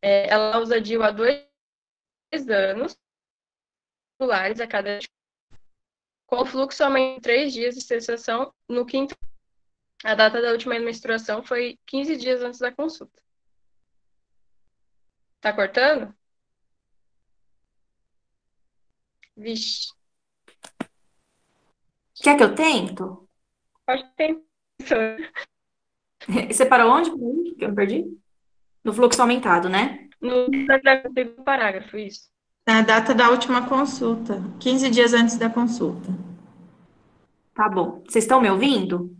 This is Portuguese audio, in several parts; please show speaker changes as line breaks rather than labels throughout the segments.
Ela usa DIU há 2 anos, regulares a cada dia, com fluxo somente em 3 dias de cessação. No quinto, a data da última menstruação foi 15 dias antes da consulta. Tá cortando? Vixe.
Quer que eu tento?
Pode ter.
Você parou onde? Que eu me perdi? No fluxo aumentado, né?
No segundo parágrafo, isso.
Na data da última consulta, 15 dias antes da consulta.
Tá bom. Vocês estão me ouvindo?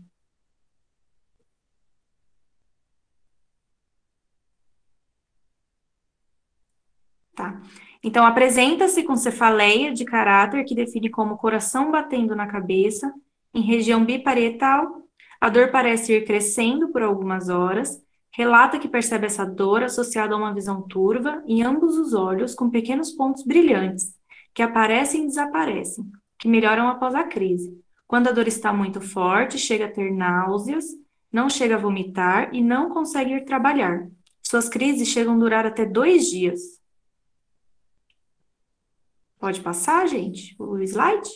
Tá. Então, apresenta-se com cefaleia de caráter que define como coração batendo na cabeça, em região biparietal. A dor parece ir crescendo por algumas horas. Relata que percebe essa dor associada a uma visão turva em ambos os olhos, com pequenos pontos brilhantes, que aparecem e desaparecem, que melhoram após a crise. Quando a dor está muito forte, chega a ter náuseas, não chega a vomitar e não consegue ir trabalhar. Suas crises chegam a durar até 2 dias. Pode passar, gente, o slide?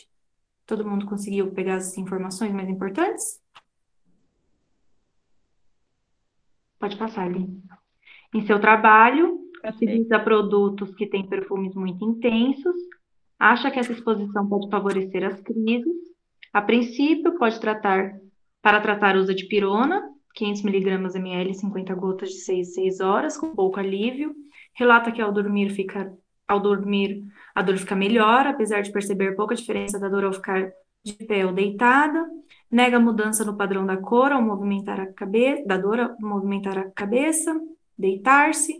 Todo mundo conseguiu pegar as informações mais importantes? Pode passar, Lin. Em seu trabalho, utiliza produtos que têm perfumes muito intensos, acha que essa exposição pode favorecer as crises. A princípio, para tratar, usa de pirona, 500 miligramas ml, 50 gotas de 6 6 horas, com pouco alívio. Relata que ao dormir a dor fica melhor, apesar de perceber pouca diferença da dor ao ficar de pé ou deitada. Nega mudança no padrão da cor ao movimentar a cabeça, da dor ao movimentar a cabeça, deitar-se.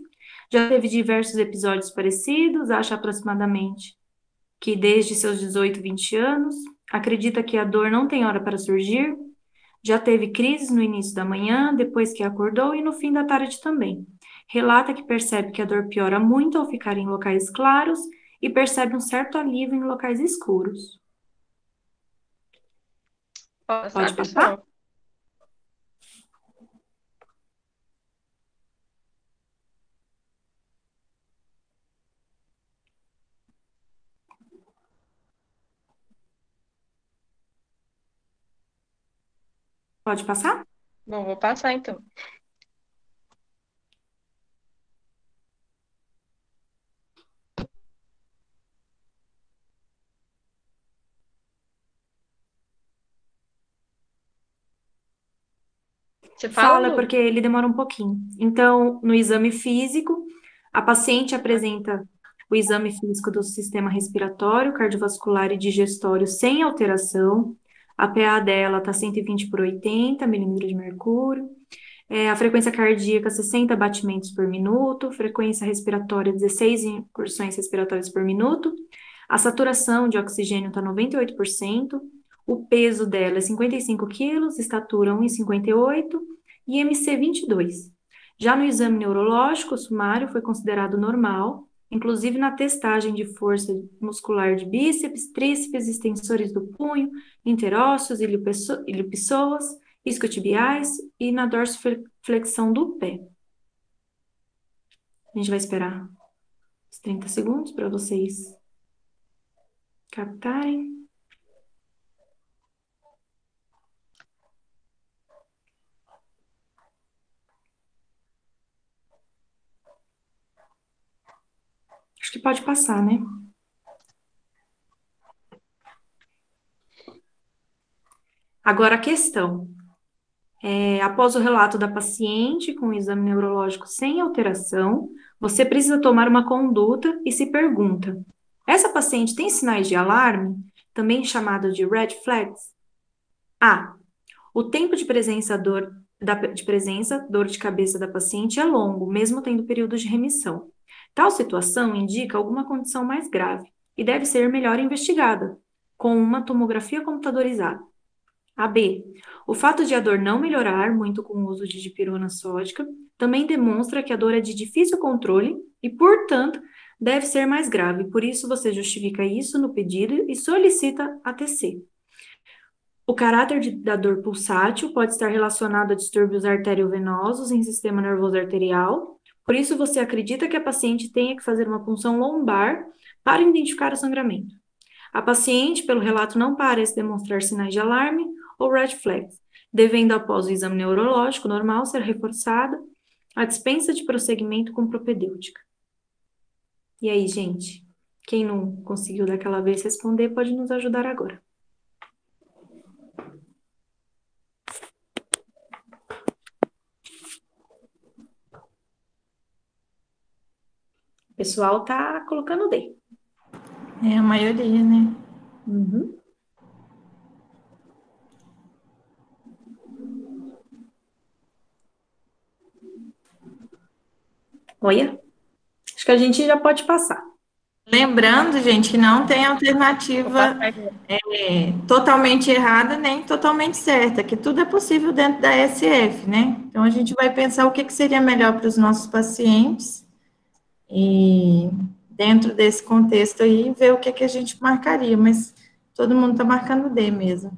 Já teve diversos episódios parecidos, acha aproximadamente que desde seus 18, 20 anos, acredita que a dor não tem hora para surgir, já teve crises no início da manhã, depois que acordou e no fim da tarde também. Relata que percebe que a dor piora muito ao ficar em locais claros e percebe um certo alívio em locais escuros. Pode passar?
Pessoal?
Pode passar?
Bom, vou passar então. Você fala,
Fala,
Lu?
porque ele demora um pouquinho. Então, no exame físico, a paciente apresenta o exame físico do sistema respiratório, cardiovascular e digestório sem alteração. A PA dela está 120 por 80 milímetros de mercúrio. A frequência cardíaca, 60 batimentos por minuto. Frequência respiratória, 16 incursões respiratórias por minuto. A saturação de oxigênio está 98%. O peso dela é 55 quilos, estatura 1,58 e MC 22. Já no exame neurológico, o sumário foi considerado normal, inclusive na testagem de força muscular de bíceps, tríceps, extensores do punho, interósseos, iliopissoas, isquiotibiais e na dorsiflexão do pé. A gente vai esperar uns 30 segundos para vocês captarem. Acho que pode passar, né? Agora a questão. Após o relato da paciente com o exame neurológico sem alteração, você precisa tomar uma conduta e se pergunta: essa paciente tem sinais de alarme, também chamado de red flags? A. O tempo de presença, dor de cabeça da paciente é longo, mesmo tendo períodos de remissão. Tal situação indica alguma condição mais grave e deve ser melhor investigada, com uma tomografia computadorizada. A B. O fato de a dor não melhorar muito com o uso de dipirona sódica também demonstra que a dor é de difícil controle e, portanto, deve ser mais grave. Por isso, você justifica isso no pedido e solicita a TC. O caráter da dor pulsátil pode estar relacionado a distúrbios arteriovenosos em sistema nervoso arterial. Por isso, você acredita que a paciente tenha que fazer uma punção lombar para identificar o sangramento. A paciente, pelo relato, não parece demonstrar sinais de alarme ou red flags, devendo, após o exame neurológico normal, ser reforçada a dispensa de prosseguimento com propedêutica. E aí, gente? Quem não conseguiu daquela vez responder pode nos ajudar agora. O pessoal tá colocando o D.
É a maioria, né?
Uhum. Olha, acho que a gente já pode passar.
Lembrando, gente, que não tem alternativa totalmente errada nem totalmente certa, que tudo é possível dentro da SF, né? Então, a gente vai pensar o que seria melhor para os nossos pacientes e, dentro desse contexto aí, ver o que a gente marcaria, mas todo mundo está marcando D mesmo.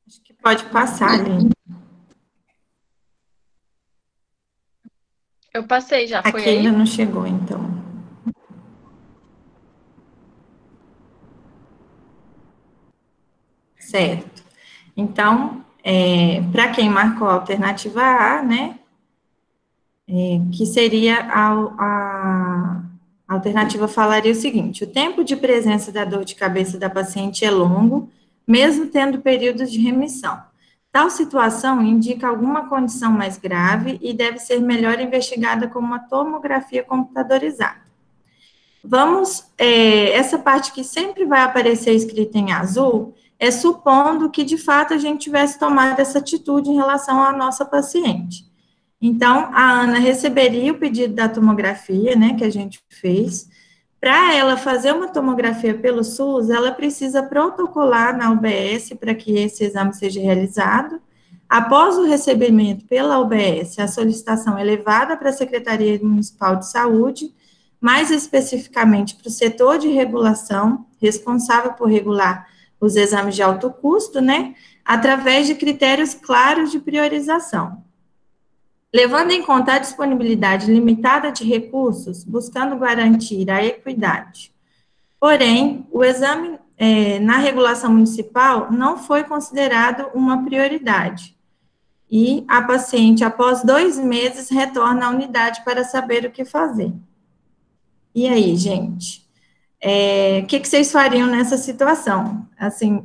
Acho que pode passar, Aline.
Eu passei já, foi
Aqui
aí?
ainda não chegou, então. Certo. Então, para quem marcou a alternativa A, né, que seria a alternativa falaria o seguinte: o tempo de presença da dor de cabeça da paciente é longo, mesmo tendo períodos de remissão. Tal situação indica alguma condição mais grave e deve ser melhor investigada com uma tomografia computadorizada. Essa parte que sempre vai aparecer escrita em azul, é supondo que, de fato, a gente tivesse tomado essa atitude em relação à nossa paciente. Então, a Ana receberia o pedido da tomografia, né, que a gente fez. Para ela fazer uma tomografia pelo SUS, ela precisa protocolar na UBS para que esse exame seja realizado. Após o recebimento pela UBS, a solicitação é levada para a Secretaria Municipal de Saúde, mais especificamente para o setor de regulação, responsável por regular os exames de alto custo, né, através de critérios claros de priorização. Levando em conta a disponibilidade limitada de recursos, buscando garantir a equidade. Porém, o exame na regulação municipal não foi considerado uma prioridade. E a paciente, após 2 meses, retorna à unidade para saber o que fazer. E aí, gente? O que vocês fariam nessa situação? Assim,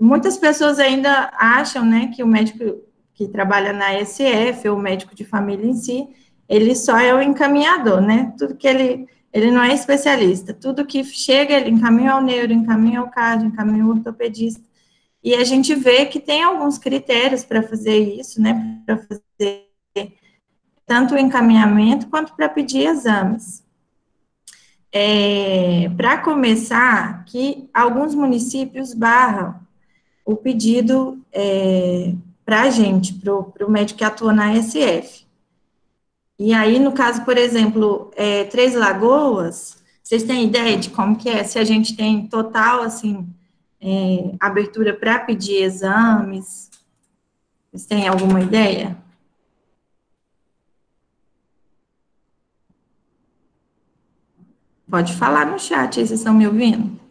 muitas pessoas ainda acham, né, que o médico que trabalha na SF, ou o médico de família em si, ele só é o encaminhador, né? Tudo que ele não é especialista. Tudo que chega, ele encaminha ao neuro, encaminha ao cardio, encaminha ao ortopedista. E a gente vê que tem alguns critérios para fazer isso, né? Para fazer tanto o encaminhamento quanto para pedir exames. Para começar, que alguns municípios barram o pedido para a gente, para o médico que atua na SF. E aí, no caso, por exemplo, Três Lagoas, vocês têm ideia de como que é? Se a gente tem total, assim, abertura para pedir exames? Vocês têm alguma ideia? Pode falar no chat aí, vocês estão me ouvindo?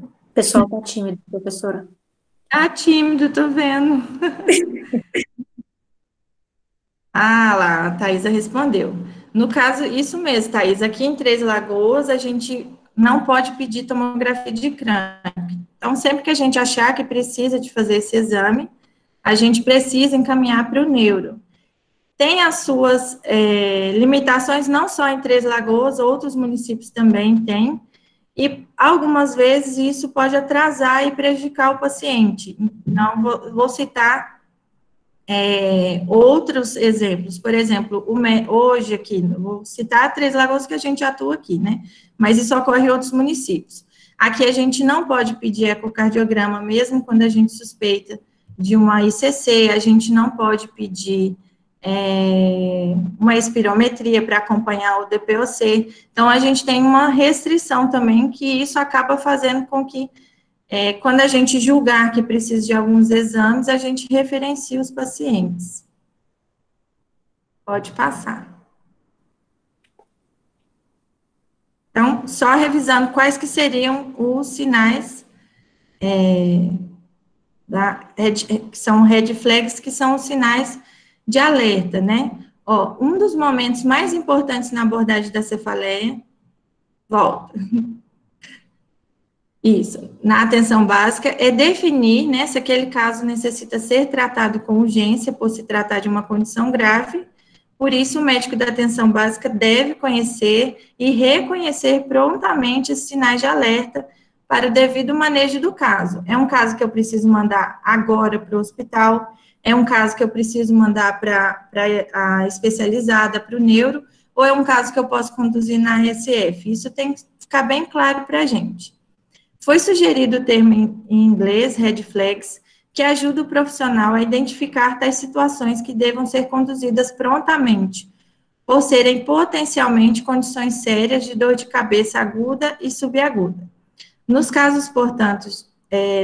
O pessoal tá tímido, professora.
Tá tímido, tô vendo. Ah, lá, a Thaisa respondeu. No caso, isso mesmo, Thaisa, aqui em Três Lagoas, a gente não pode pedir tomografia de crânio. Então, sempre que a gente achar que precisa de fazer esse exame, a gente precisa encaminhar para o neuro. Tem as suas limitações, não só em Três Lagoas, outros municípios também têm. E algumas vezes isso pode atrasar e prejudicar o paciente. Não vou citar outros exemplos. Por exemplo, hoje aqui, vou citar Três Lagoas que a gente atua aqui, né? Mas isso ocorre em outros municípios. Aqui a gente não pode pedir ecocardiograma, mesmo quando a gente suspeita de uma ICC, a gente não pode pedir uma espirometria para acompanhar o DPOC. Então, a gente tem uma restrição também, que isso acaba fazendo com que, quando a gente julgar que precisa de alguns exames, a gente referencia os pacientes. Pode passar. Então, só revisando quais que seriam os sinais que são red flags, que são os sinais de alerta, né? Ó, um dos momentos mais importantes na abordagem da cefaleia, volta. Isso, na atenção básica, é definir, né, se aquele caso necessita ser tratado com urgência, por se tratar de uma condição grave. Por isso, o médico da atenção básica deve conhecer e reconhecer prontamente esses sinais de alerta para o devido manejo do caso. É um caso que eu preciso mandar agora para o hospital, é um caso que eu preciso mandar para a especializada, para o neuro, ou é um caso que eu posso conduzir na RSF. Isso tem que ficar bem claro para a gente. Foi sugerido o termo em inglês, red flags, que ajuda o profissional a identificar tais situações que devam ser conduzidas prontamente, por serem potencialmente condições sérias de dor de cabeça aguda e subaguda. Nos casos, portanto,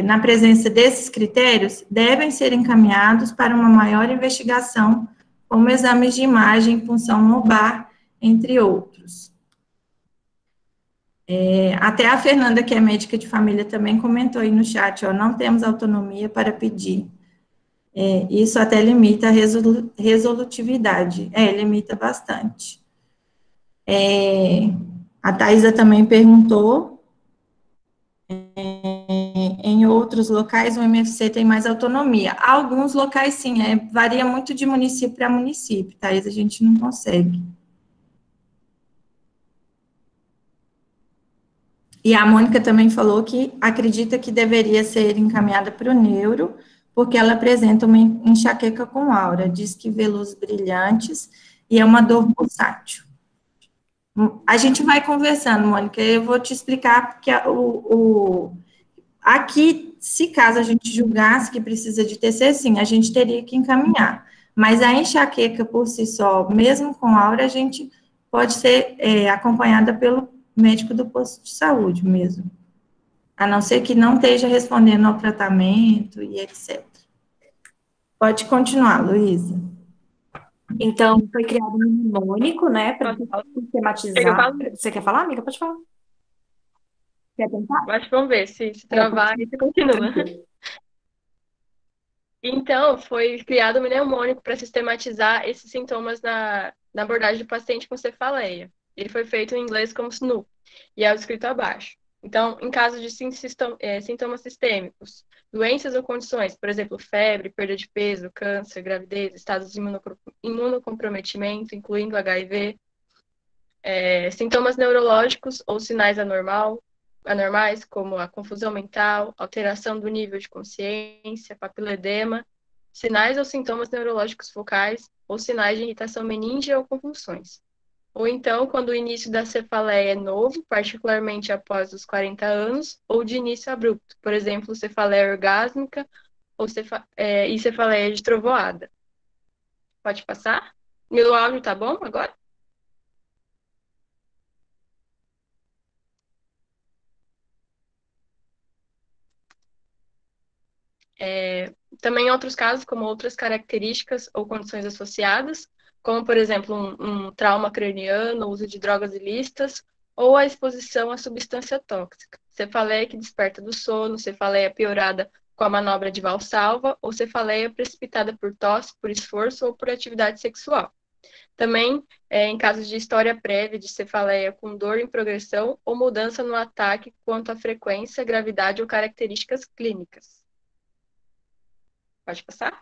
na presença desses critérios, devem ser encaminhados para uma maior investigação, como exames de imagem, punção lombar, entre outros. Até a Fernanda, que é médica de família, também comentou aí no chat, ó, não temos autonomia para pedir. Isso até limita a resolutividade. Limita bastante. A Thaisa também perguntou, em outros locais o MFC tem mais autonomia. Alguns locais, sim, varia muito de município para município, Thaisa, a gente não consegue. E a Mônica também falou que acredita que deveria ser encaminhada para o neuro, porque ela apresenta uma enxaqueca com aura, diz que vê luzes brilhantes e é uma dor pulsátil. A gente vai conversando, Mônica, eu vou te explicar, porque aqui, se caso a gente julgasse que precisa de TC, sim, a gente teria que encaminhar. Mas a enxaqueca por si só, mesmo com aura, a gente pode ser acompanhada pelo médico do posto de saúde mesmo. A não ser que não esteja respondendo ao tratamento e etc. Pode continuar, Luísa.
Então, foi criado um mnemônico, né, para sistematizar. Você quer falar, amiga? Pode falar. Quer tentar?
Mas vamos ver, se travar, aí você continua. Então, foi criado um mnemônico para sistematizar esses sintomas na abordagem do paciente com cefaleia. Ele foi feito em inglês como SNOO, e é o descrito abaixo. Então, em caso de sintomas sistêmicos, doenças ou condições, por exemplo, febre, perda de peso, câncer, gravidez, estados de imunocomprometimento, incluindo HIV, sintomas neurológicos ou sinais anormais, como a confusão mental, alteração do nível de consciência, papiledema, sinais ou sintomas neurológicos focais ou sinais de irritação meningea ou convulsões. Ou então, quando o início da cefaleia é novo, particularmente após os 40 anos, ou de início abrupto, por exemplo, cefaleia orgásmica ou e cefaleia de trovoada. Pode passar? Meu áudio tá bom agora? Também em outros casos, como outras características ou condições associadas, como, por exemplo, um trauma craniano, o uso de drogas ilícitas, ou a exposição a substância tóxica. Cefaleia que desperta do sono, cefaleia piorada com a manobra de Valsalva, ou cefaleia precipitada por tosse, por esforço ou por atividade sexual. Também em casos de história prévia de cefaleia com dor em progressão ou mudança no ataque quanto à frequência, gravidade ou características clínicas. Pode passar?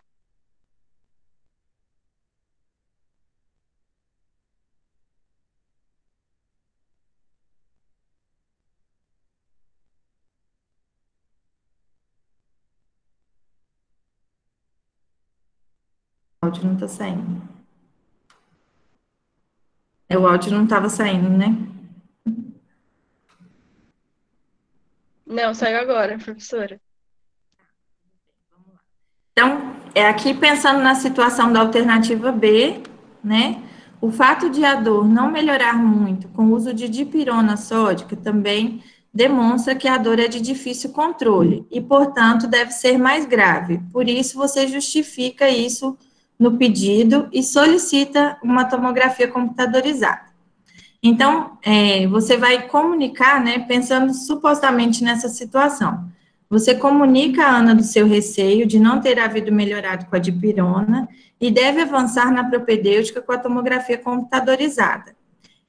áudio não está saindo. O áudio não estava saindo, né?
Não, saiu agora, professora.
Então, aqui pensando na situação da alternativa B, né? O fato de a dor não melhorar muito com o uso de dipirona sódica também demonstra que a dor é de difícil controle e, portanto, deve ser mais grave. Por isso, você justifica isso no pedido e solicita uma tomografia computadorizada. Então, você vai comunicar, né, pensando supostamente nessa situação. Você comunica a Ana do seu receio de não ter havido melhorado com a dipirona e deve avançar na propedêutica com a tomografia computadorizada.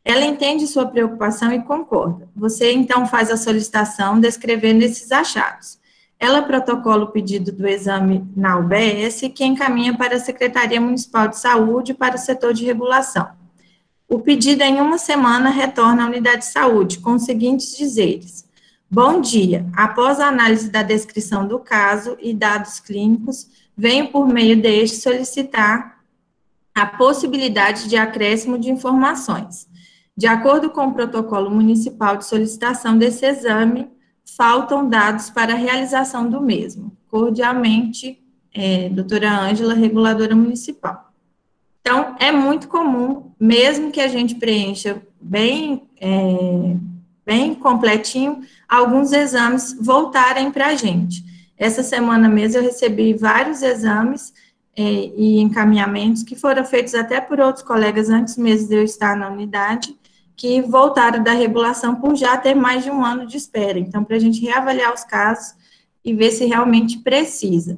Ela entende sua preocupação e concorda. Você, então, faz a solicitação descrevendo esses achados. Ela protocola o pedido do exame na UBS, que encaminha para a Secretaria Municipal de Saúde para o setor de regulação. O pedido, em uma semana, retorna à unidade de saúde, com os seguintes dizeres: bom dia, após a análise da descrição do caso e dados clínicos, venho por meio deste solicitar a possibilidade de acréscimo de informações. De acordo com o protocolo municipal de solicitação desse exame, faltam dados para a realização do mesmo. Cordialmente, doutora Ângela, reguladora municipal. Então, é muito comum, mesmo que a gente preencha bem completinho, alguns exames voltarem para a gente. Essa semana mesmo eu recebi vários exames e encaminhamentos que foram feitos até por outros colegas antes mesmo de eu estar na unidade, que voltaram da regulação por já ter mais de um ano de espera. Então, para a gente reavaliar os casos e ver se realmente precisa.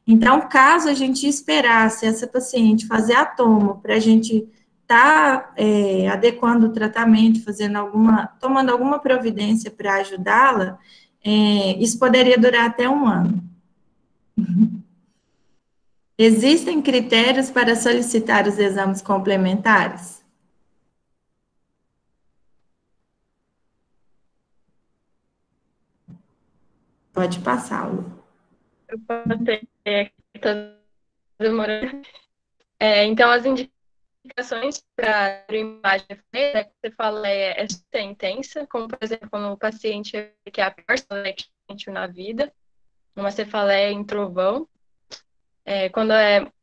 Então, caso a gente esperasse essa paciente fazer a tomo para a gente estar adequando o tratamento, tomando alguma providência para ajudá-la, isso poderia durar até um ano. Existem critérios para solicitar os exames complementares? Pode passar, Lu.
Eu passei, tá demorando. Então, as indicações para a imagem que você fala é super intensa, como, por exemplo, no paciente que é a pior cefaleia que a gente na vida, uma cefaleia em trovão,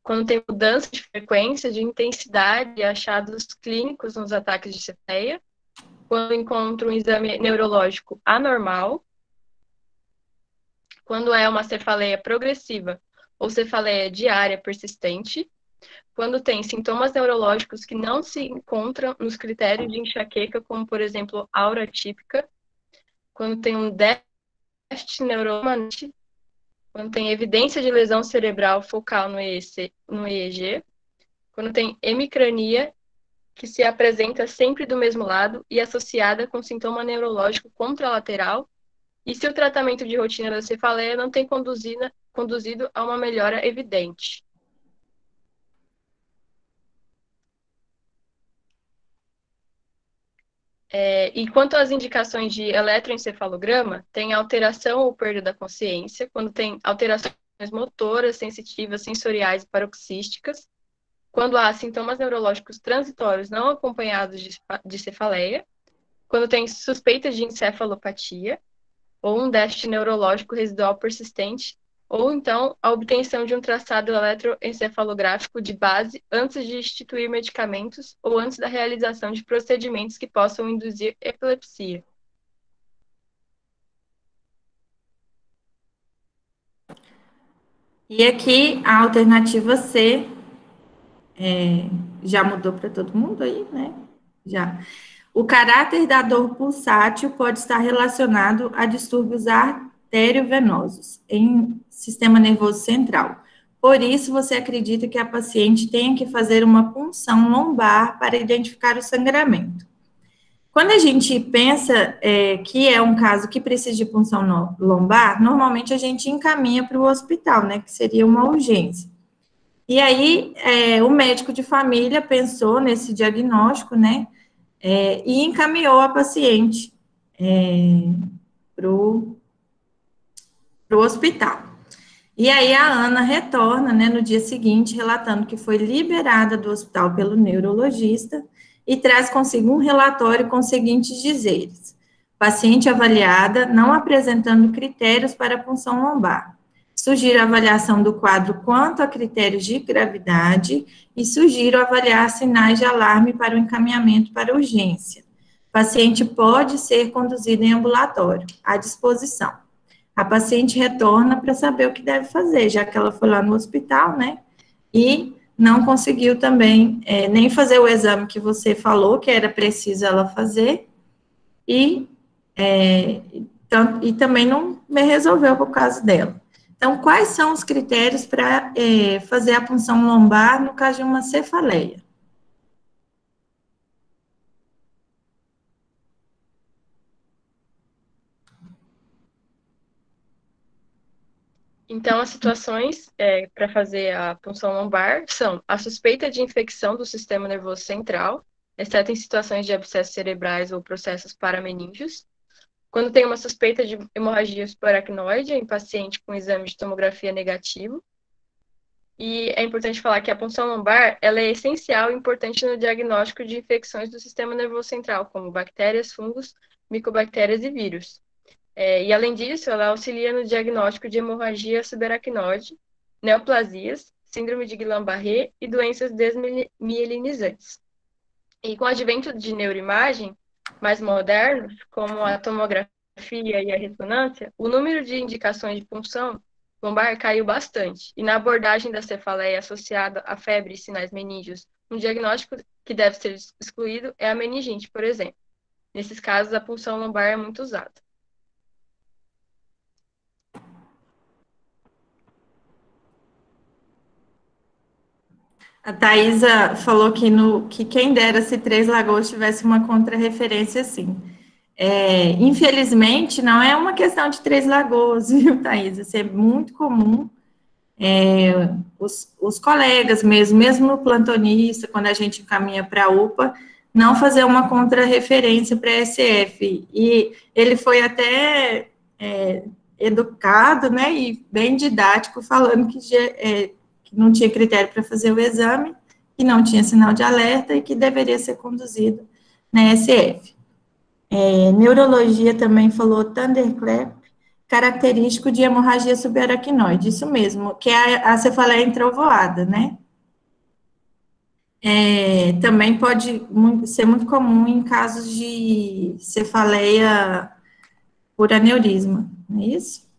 quando tem mudança de frequência, de intensidade, achados clínicos nos ataques de cefaleia, quando encontra um exame neurológico anormal, quando é uma cefaleia progressiva ou cefaleia diária persistente, quando tem sintomas neurológicos que não se encontram nos critérios de enxaqueca, como, por exemplo, aura típica, quando tem um déficit neuromanite, quando tem evidência de lesão cerebral focal no EEG, quando tem hemicrania, que se apresenta sempre do mesmo lado e associada com sintoma neurológico contralateral, e se o tratamento de rotina da cefaleia não tem conduzido a uma melhora evidente. E quanto às indicações de eletroencefalograma, tem alteração ou perda da consciência, quando tem alterações motoras, sensitivas, sensoriais e paroxísticas, quando há sintomas neurológicos transitórios não acompanhados de cefaleia, quando tem suspeita de encefalopatia, ou um déficit neurológico residual persistente, ou então a obtenção de um traçado eletroencefalográfico de base antes de instituir medicamentos ou antes da realização de procedimentos que possam induzir epilepsia.
E aqui a alternativa C já mudou para todo mundo aí, né? Já. O caráter da dor pulsátil pode estar relacionado a distúrbios arteriovenosos em sistema nervoso central. Por isso, você acredita que a paciente tenha que fazer uma punção lombar para identificar o sangramento. Quando a gente pensa que é um caso que precisa de punção lombar, normalmente a gente encaminha para o hospital, né, que seria uma urgência. E aí, o médico de família pensou nesse diagnóstico, né, e encaminhou a paciente para o hospital. E aí a Ana retorna, né, no dia seguinte, relatando que foi liberada do hospital pelo neurologista e traz consigo um relatório com os seguintes dizeres: paciente avaliada não apresentando critérios para a punção lombar. Sugiro a avaliação do quadro quanto a critérios de gravidade e sugiro avaliar sinais de alarme para o encaminhamento para urgência. Paciente pode ser conduzido em ambulatório, à disposição. A paciente retorna para saber o que deve fazer, já que ela foi lá no hospital, né? E não conseguiu também nem fazer o exame que você falou que era preciso ela fazer, e, e também não me resolveu por causa dela. Então, quais são os critérios para fazer a punção lombar no caso de uma cefaleia?
Então, as situações para fazer a punção lombar são a suspeita de infecção do sistema nervoso central, exceto em situações de abscessos cerebrais ou processos parameníngeos. Quando tem uma suspeita de hemorragia subaracnoide em paciente com exame de tomografia negativo. E é importante falar que a punção lombar ela é essencial e importante no diagnóstico de infecções do sistema nervoso central, como bactérias, fungos, micobactérias e vírus. E, além disso, ela auxilia no diagnóstico de hemorragia subaracnoide, neoplasias, síndrome de Guillain-Barré e doenças desmielinizantes. E com o advento de neuroimagem mais modernos, como a tomografia e a ressonância, o número de indicações de punção lombar caiu bastante. E na abordagem da cefaleia associada à febre e sinais meníngeos, um diagnóstico que deve ser excluído é a meningite, por exemplo. Nesses casos, a punção lombar é muito usada.
A Thaisa falou que quem dera se Três Lagoas tivesse uma contrarreferência assim. Infelizmente, não é uma questão de Três Lagoas, viu, Thaisa? Isso é muito comum. Os colegas mesmo no plantonista, quando a gente encaminha para a UPA, não fazer uma contrarreferência para a SF. E ele foi até educado, né, e bem didático, falando que não tinha critério para fazer o exame, que não tinha sinal de alerta e que deveria ser conduzido na SF. Neurologia também falou thunderclap, característico de hemorragia subaracnoide, isso mesmo, que é a cefaleia introvoada, né? Também pode ser muito comum em casos de cefaleia por aneurisma, não é isso?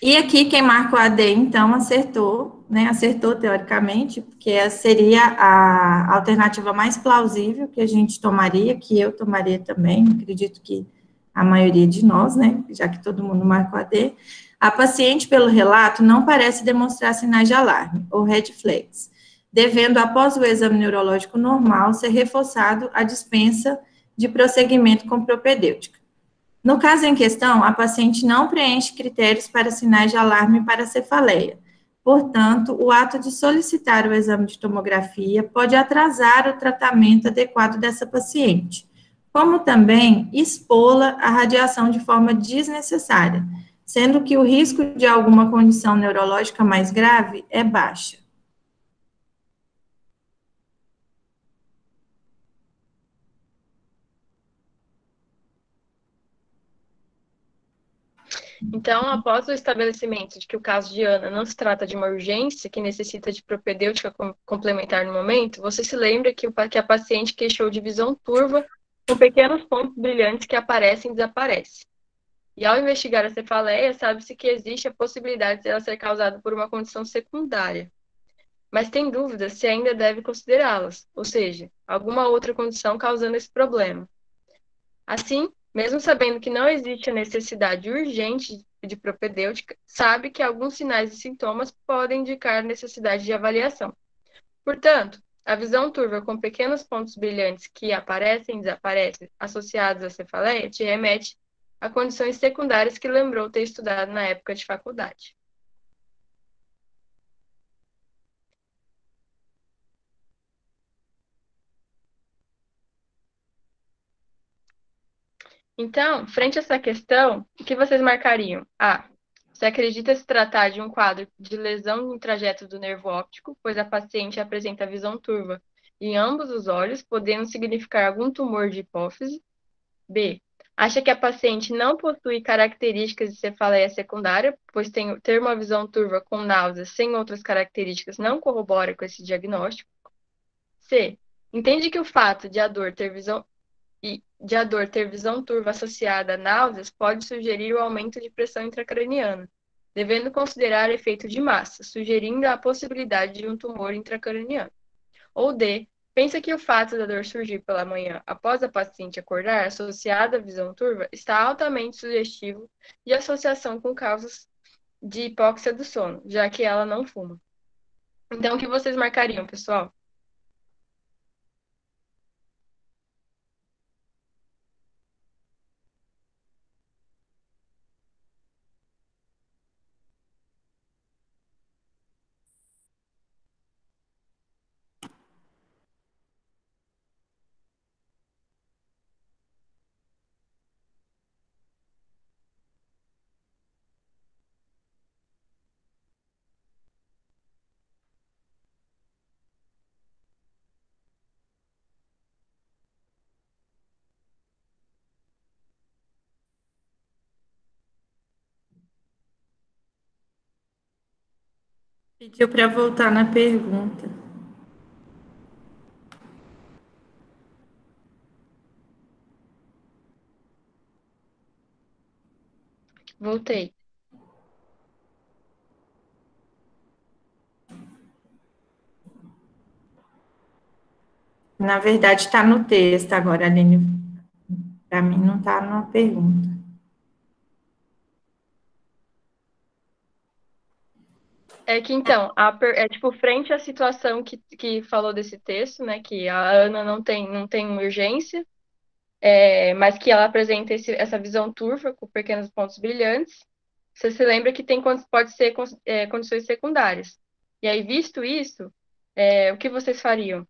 E aqui, quem marca o AD, então, acertou, né? Acertou teoricamente, porque seria a alternativa mais plausível que a gente tomaria, que eu tomaria também, acredito que a maioria de nós, né? Já que todo mundo marca o AD. A paciente, pelo relato, não parece demonstrar sinais de alarme, ou red flags, devendo, após o exame neurológico normal, ser reforçado a dispensa de prosseguimento com propedêutica. No caso em questão, a paciente não preenche critérios para sinais de alarme para cefaleia. Portanto, o ato de solicitar o exame de tomografia pode atrasar o tratamento adequado dessa paciente, como também expô-la à radiação de forma desnecessária, sendo que o risco de alguma condição neurológica mais grave é baixa.
Então, após o estabelecimento de que o caso de Ana não se trata de uma urgência que necessita de propedêutica complementar no momento, você se lembra que a paciente queixou de visão turva com pequenos pontos brilhantes que aparecem e desaparecem. E ao investigar a cefaleia, sabe-se que existe a possibilidade de ela ser causada por uma condição secundária. Mas tem dúvidas se ainda deve considerá-las, ou seja, alguma outra condição causando esse problema. Assim, mesmo sabendo que não existe a necessidade urgente de propedêutica, sabe que alguns sinais e sintomas podem indicar necessidade de avaliação. Portanto, a visão turva com pequenos pontos brilhantes que aparecem e desaparecem associados à cefaleia te remete a condições secundárias que lembrou ter estudado na época de faculdade. Então, frente a essa questão, o que vocês marcariam? A. Se acredita se tratar de um quadro de lesão em trajeto do nervo óptico, pois a paciente apresenta visão turva em ambos os olhos, podendo significar algum tumor de hipófise. B. Acha que a paciente não possui características de cefaleia secundária, pois ter uma visão turva com náuseas sem outras características não corrobora com esse diagnóstico. C. Entende que o fato de a dor ter visão turva associada a náuseas pode sugerir o aumento de pressão intracraniana, devendo considerar efeito de massa, sugerindo a possibilidade de um tumor intracraniano. Ou D. Pensa que o fato da dor surgir pela manhã após a paciente acordar, associada à visão turva, está altamente sugestivo de associação com causas de hipóxia do sono, já que ela não fuma. Então, o que vocês marcariam, pessoal?
Pediu para voltar na pergunta.
Voltei.
Na verdade, está no texto agora, Aline. Para mim, não está na pergunta.
É que então, é tipo, frente à situação que falou desse texto, né? Que a Ana não tem urgência, mas que ela apresenta essa visão turva com pequenos pontos brilhantes. Você se lembra que pode ser condições secundárias. E aí, visto isso, o que vocês fariam?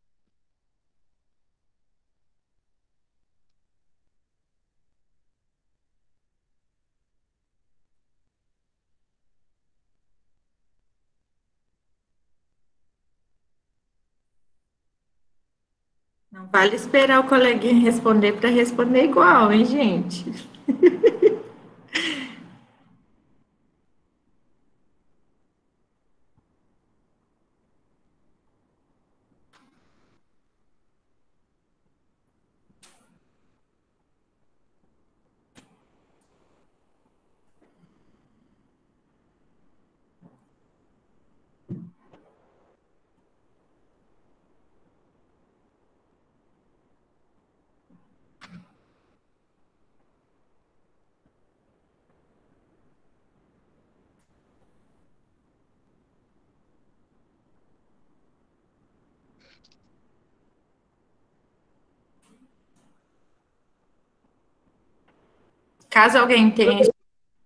Não vale esperar o coleguinha responder para responder igual, hein, gente? Caso alguém tenha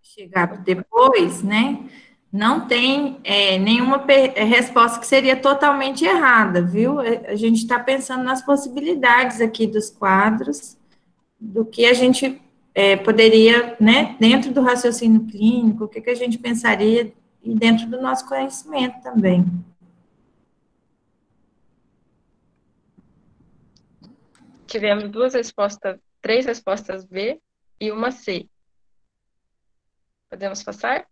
chegado depois, né? Não tem nenhuma resposta que seria totalmente errada, viu? A gente está pensando nas possibilidades aqui dos quadros, do que a gente poderia, né, dentro do raciocínio clínico, o que, que a gente pensaria e dentro do nosso conhecimento também.
Tivemos três respostas B e uma C. Podemos passar?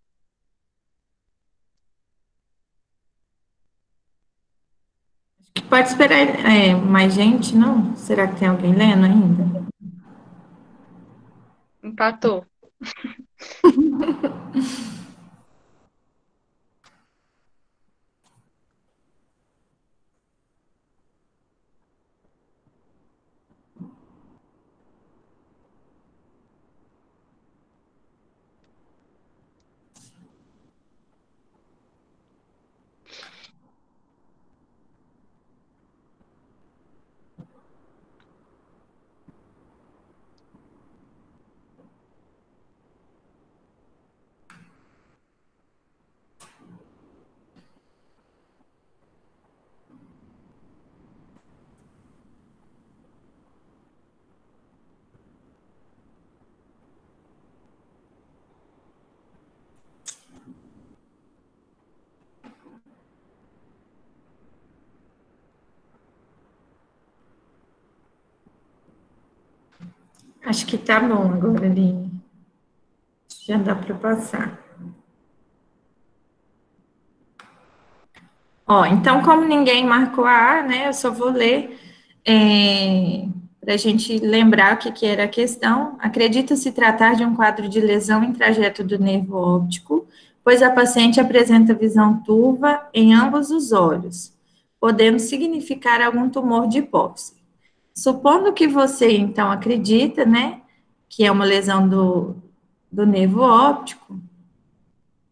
Pode esperar mais gente, não? Será que tem alguém lendo ainda?
Empatou.
Acho que tá bom agora, Aline. Já dá para passar. Ó, então, como ninguém marcou a A, né, eu só vou ler para a gente lembrar o que, que era a questão. Acredita-se tratar de um quadro de lesão em trajeto do nervo óptico, pois a paciente apresenta visão turva em ambos os olhos, podendo significar algum tumor de hipófise. Supondo que você, então, acredita, né, que é uma lesão do nervo óptico,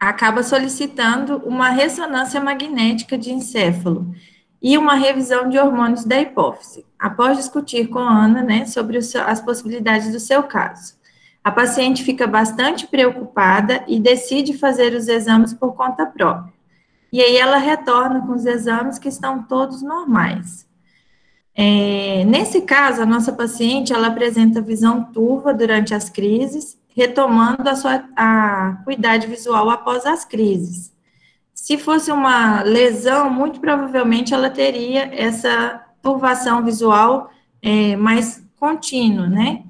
acaba solicitando uma ressonância magnética de encéfalo e uma revisão de hormônios da hipófise. Após discutir com a Ana, né, sobre as possibilidades do seu caso, a paciente fica bastante preocupada e decide fazer os exames por conta própria. E aí ela retorna com os exames que estão todos normais. Nesse caso, a nossa paciente, ela apresenta visão turva durante as crises, retomando a sua acuidade visual após as crises. Se fosse uma lesão, muito provavelmente ela teria essa turvação visual mais contínua, né?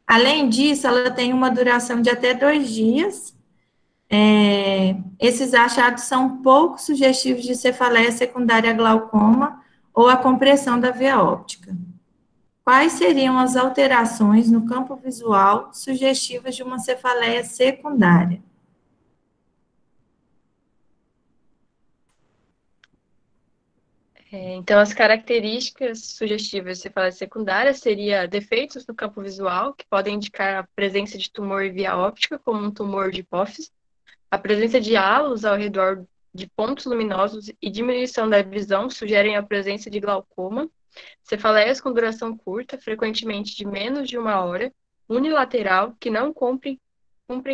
Além disso, ela tem uma duração de até 2 dias. Esses achados são pouco sugestivos de cefaleia secundária glaucoma ou a compressão da via óptica. Quais seriam as alterações no campo visual sugestivas de uma cefaleia secundária?
Então, as características sugestivas de cefaleia secundária seria defeitos no campo visual, que podem indicar a presença de tumor via óptica, como um tumor de hipófise, a presença de halos ao redor de pontos luminosos e diminuição da visão sugerem a presença de glaucoma, cefaleias com duração curta, frequentemente de menos de 1 hora, unilateral, que não cumprem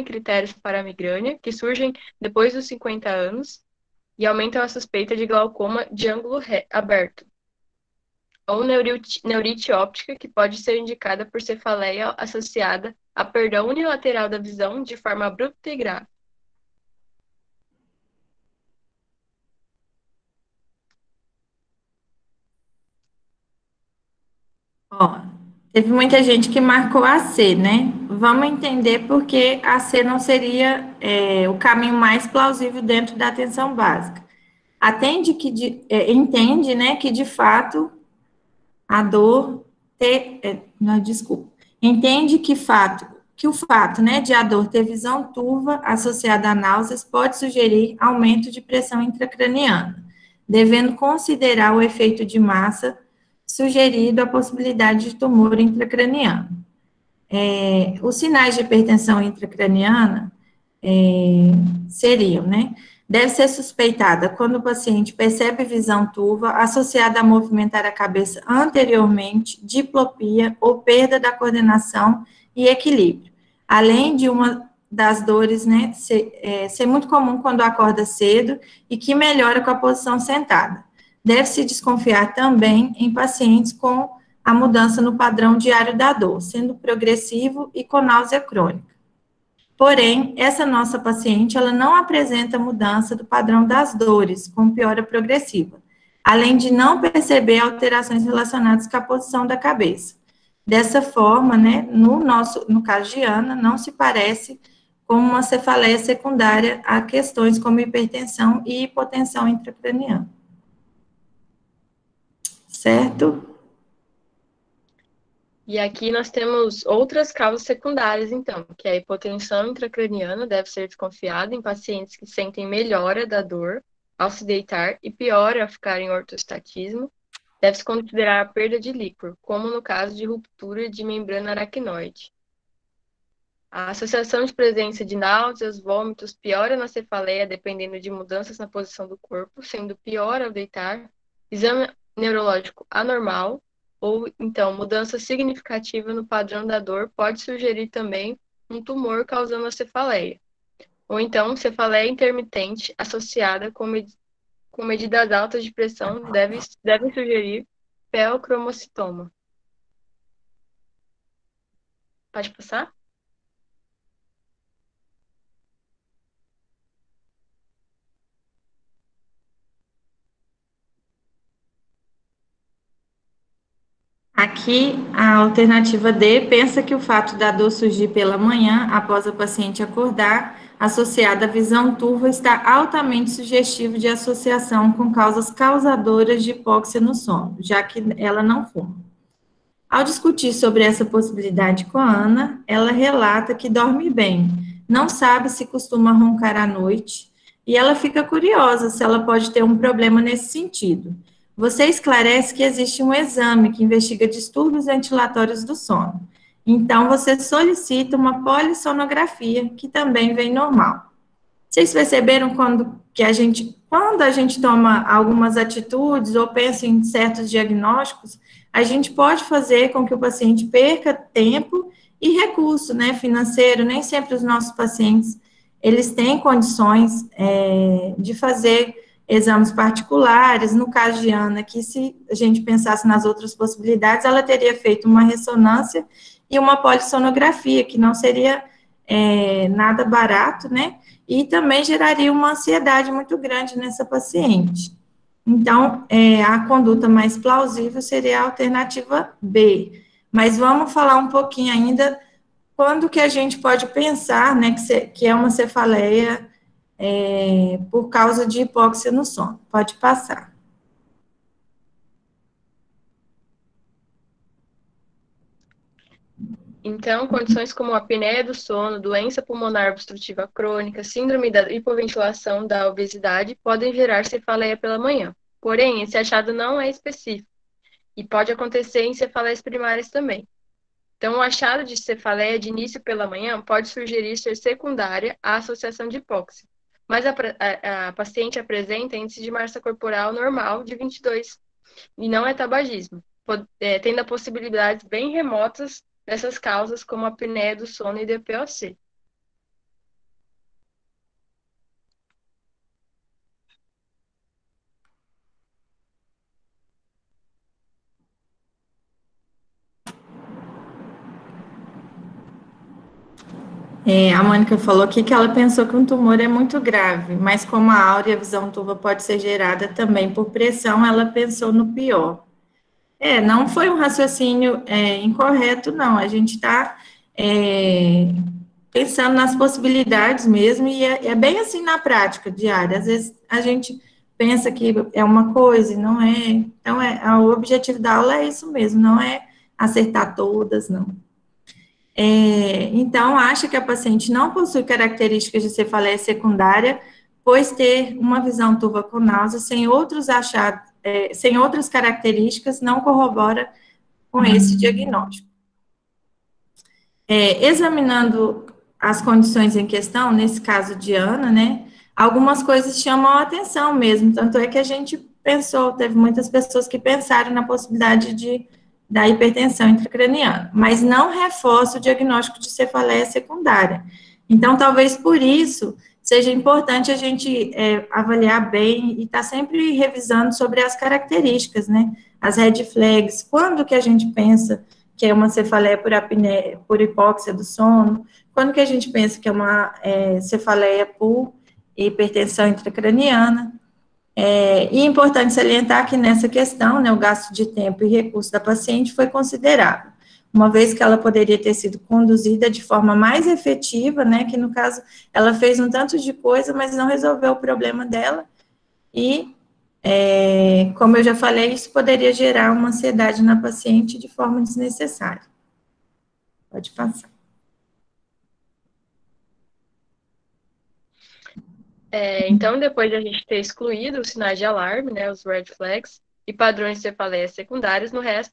critérios para a migrânia, que surgem depois dos 50 anos, e aumentam a suspeita de glaucoma de ângulo aberto, ou neurite óptica, que pode ser indicada por cefaleia associada à perda unilateral da visão de forma abrupta e grave.
Ó, teve muita gente que marcou a C, né? Vamos entender por que a C não seria o caminho mais plausível dentro da atenção básica. Entende, né, que de fato a dor não, desculpa. Entende que o fato, né, de a dor ter visão turva associada a náuseas pode sugerir aumento de pressão intracraniana, devendo considerar o efeito de massa sugerido a possibilidade de tumor intracraniano. Os sinais de hipertensão intracraniana seriam, né? Deve ser suspeitada quando o paciente percebe visão turva associada a movimentar a cabeça anteriormente, diplopia ou perda da coordenação e equilíbrio, além de uma das dores, né, ser muito comum quando acorda cedo e que melhora com a posição sentada. Deve-se desconfiar também em pacientes com a mudança no padrão diário da dor, sendo progressivo e com náusea crônica. Porém, essa nossa paciente, ela não apresenta mudança do padrão das dores, com piora progressiva, além de não perceber alterações relacionadas com a posição da cabeça. Dessa forma, né, no caso de Ana, não se parece com uma cefaleia secundária a questões como hipertensão e hipotensão intracraniana. Certo?
E aqui nós temos outras causas secundárias, então, que é a hipotensão intracraniana deve ser desconfiada em pacientes que sentem melhora da dor ao se deitar e piora ao ficar em ortostatismo. Deve-se considerar a perda de líquor, como no caso de ruptura de membrana aracnoide. A associação de presença de náuseas, vômitos, piora na cefaleia, dependendo de mudanças na posição do corpo, sendo pior ao deitar, exame neurológico anormal, ou então mudança significativa no padrão da dor pode sugerir também um tumor causando a cefaleia. Ou então cefaleia intermitente associada com medidas altas de pressão devem sugerir feocromocitoma. Pode passar?
Aqui, a alternativa D pensa que o fato da dor surgir pela manhã, após a paciente acordar, associada à visão turva, está altamente sugestivo de associação com causas causadoras de hipóxia no sono, já que ela não fuma. Ao discutir sobre essa possibilidade com a Ana, ela relata que dorme bem, não sabe se costuma roncar à noite, e ela fica curiosa se ela pode ter um problema nesse sentido. Você esclarece que existe um exame que investiga distúrbios ventilatórios do sono. Então, você solicita uma polissonografia, que também vem normal. Vocês perceberam quando a gente toma algumas atitudes ou pensa em certos diagnósticos, a gente pode fazer com que o paciente perca tempo e recurso, né, financeiro. Nem sempre os nossos pacientes, eles têm condições de fazer exames particulares. No caso de Ana, que se a gente pensasse nas outras possibilidades, ela teria feito uma ressonância e uma polissonografia, que não seria nada barato, né? E também geraria uma ansiedade muito grande nessa paciente. Então, a conduta mais plausível seria a alternativa B. Mas vamos falar um pouquinho ainda quando que a gente pode pensar, né, que é uma cefaleia por causa de hipóxia no sono. Pode passar.
Então, condições como a apneia do sono, doença pulmonar obstrutiva crônica, síndrome da hipoventilação, da obesidade, podem gerar cefaleia pela manhã. Porém, esse achado não é específico e pode acontecer em cefaleias primárias também. Então, o achado de cefaleia de início pela manhã pode sugerir ser secundária à associação de hipóxia, mas a paciente apresenta índice de massa corporal normal de 22 e não é tabagismo, tendo a possibilidades bem remotas dessas causas, como a apneia do sono e DPOC.
A Mônica falou aqui que ela pensou que um tumor é muito grave, mas como a áurea e a visão turva pode ser gerada também por pressão, ela pensou no pior. Não foi um raciocínio incorreto, não. A gente está pensando nas possibilidades mesmo, e é bem assim na prática diária. Às vezes a gente pensa que é uma coisa e não é. Então, o objetivo da aula é isso mesmo, não é acertar todas, não. Então, acha que a paciente não possui características de cefaleia secundária, pois ter uma visão turva com náusea sem outros achados, sem outras características, não corrobora com esse diagnóstico. Examinando as condições em questão, nesse caso de Ana, né, algumas coisas chamam a atenção mesmo, tanto é que a gente pensou, teve muitas pessoas que pensaram na possibilidade da hipertensão intracraniana, mas não reforça o diagnóstico de cefaleia secundária. Então, talvez por isso seja importante a gente avaliar bem e estar sempre revisando sobre as características, né? As red flags, quando que a gente pensa que é uma cefaleia por apneia, por hipóxia do sono, quando que a gente pensa que é uma cefaleia por hipertensão intracraniana. E é importante salientar que nessa questão, né, o gasto de tempo e recurso da paciente foi considerável, uma vez que ela poderia ter sido conduzida de forma mais efetiva, né, que no caso ela fez um tanto de coisa, mas não resolveu o problema dela, e, como eu já falei, isso poderia gerar uma ansiedade na paciente de forma desnecessária. Pode passar.
Então, depois de a gente ter excluído os sinais de alarme, né, os red flags, e padrões de cefaleia secundárias,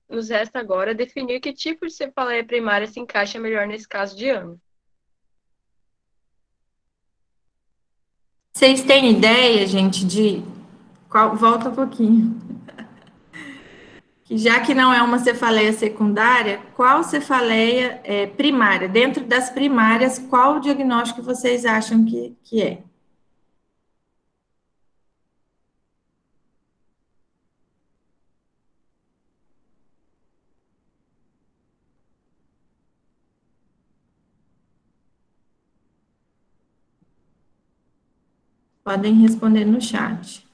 nos resta agora definir que tipo de cefaleia primária se encaixa melhor nesse caso de Ana.
Vocês têm ideia, gente, volta um pouquinho. Que já que não é uma cefaleia secundária, qual cefaleia primária? Dentro das primárias, qual o diagnóstico vocês acham que é? Podem responder no chat.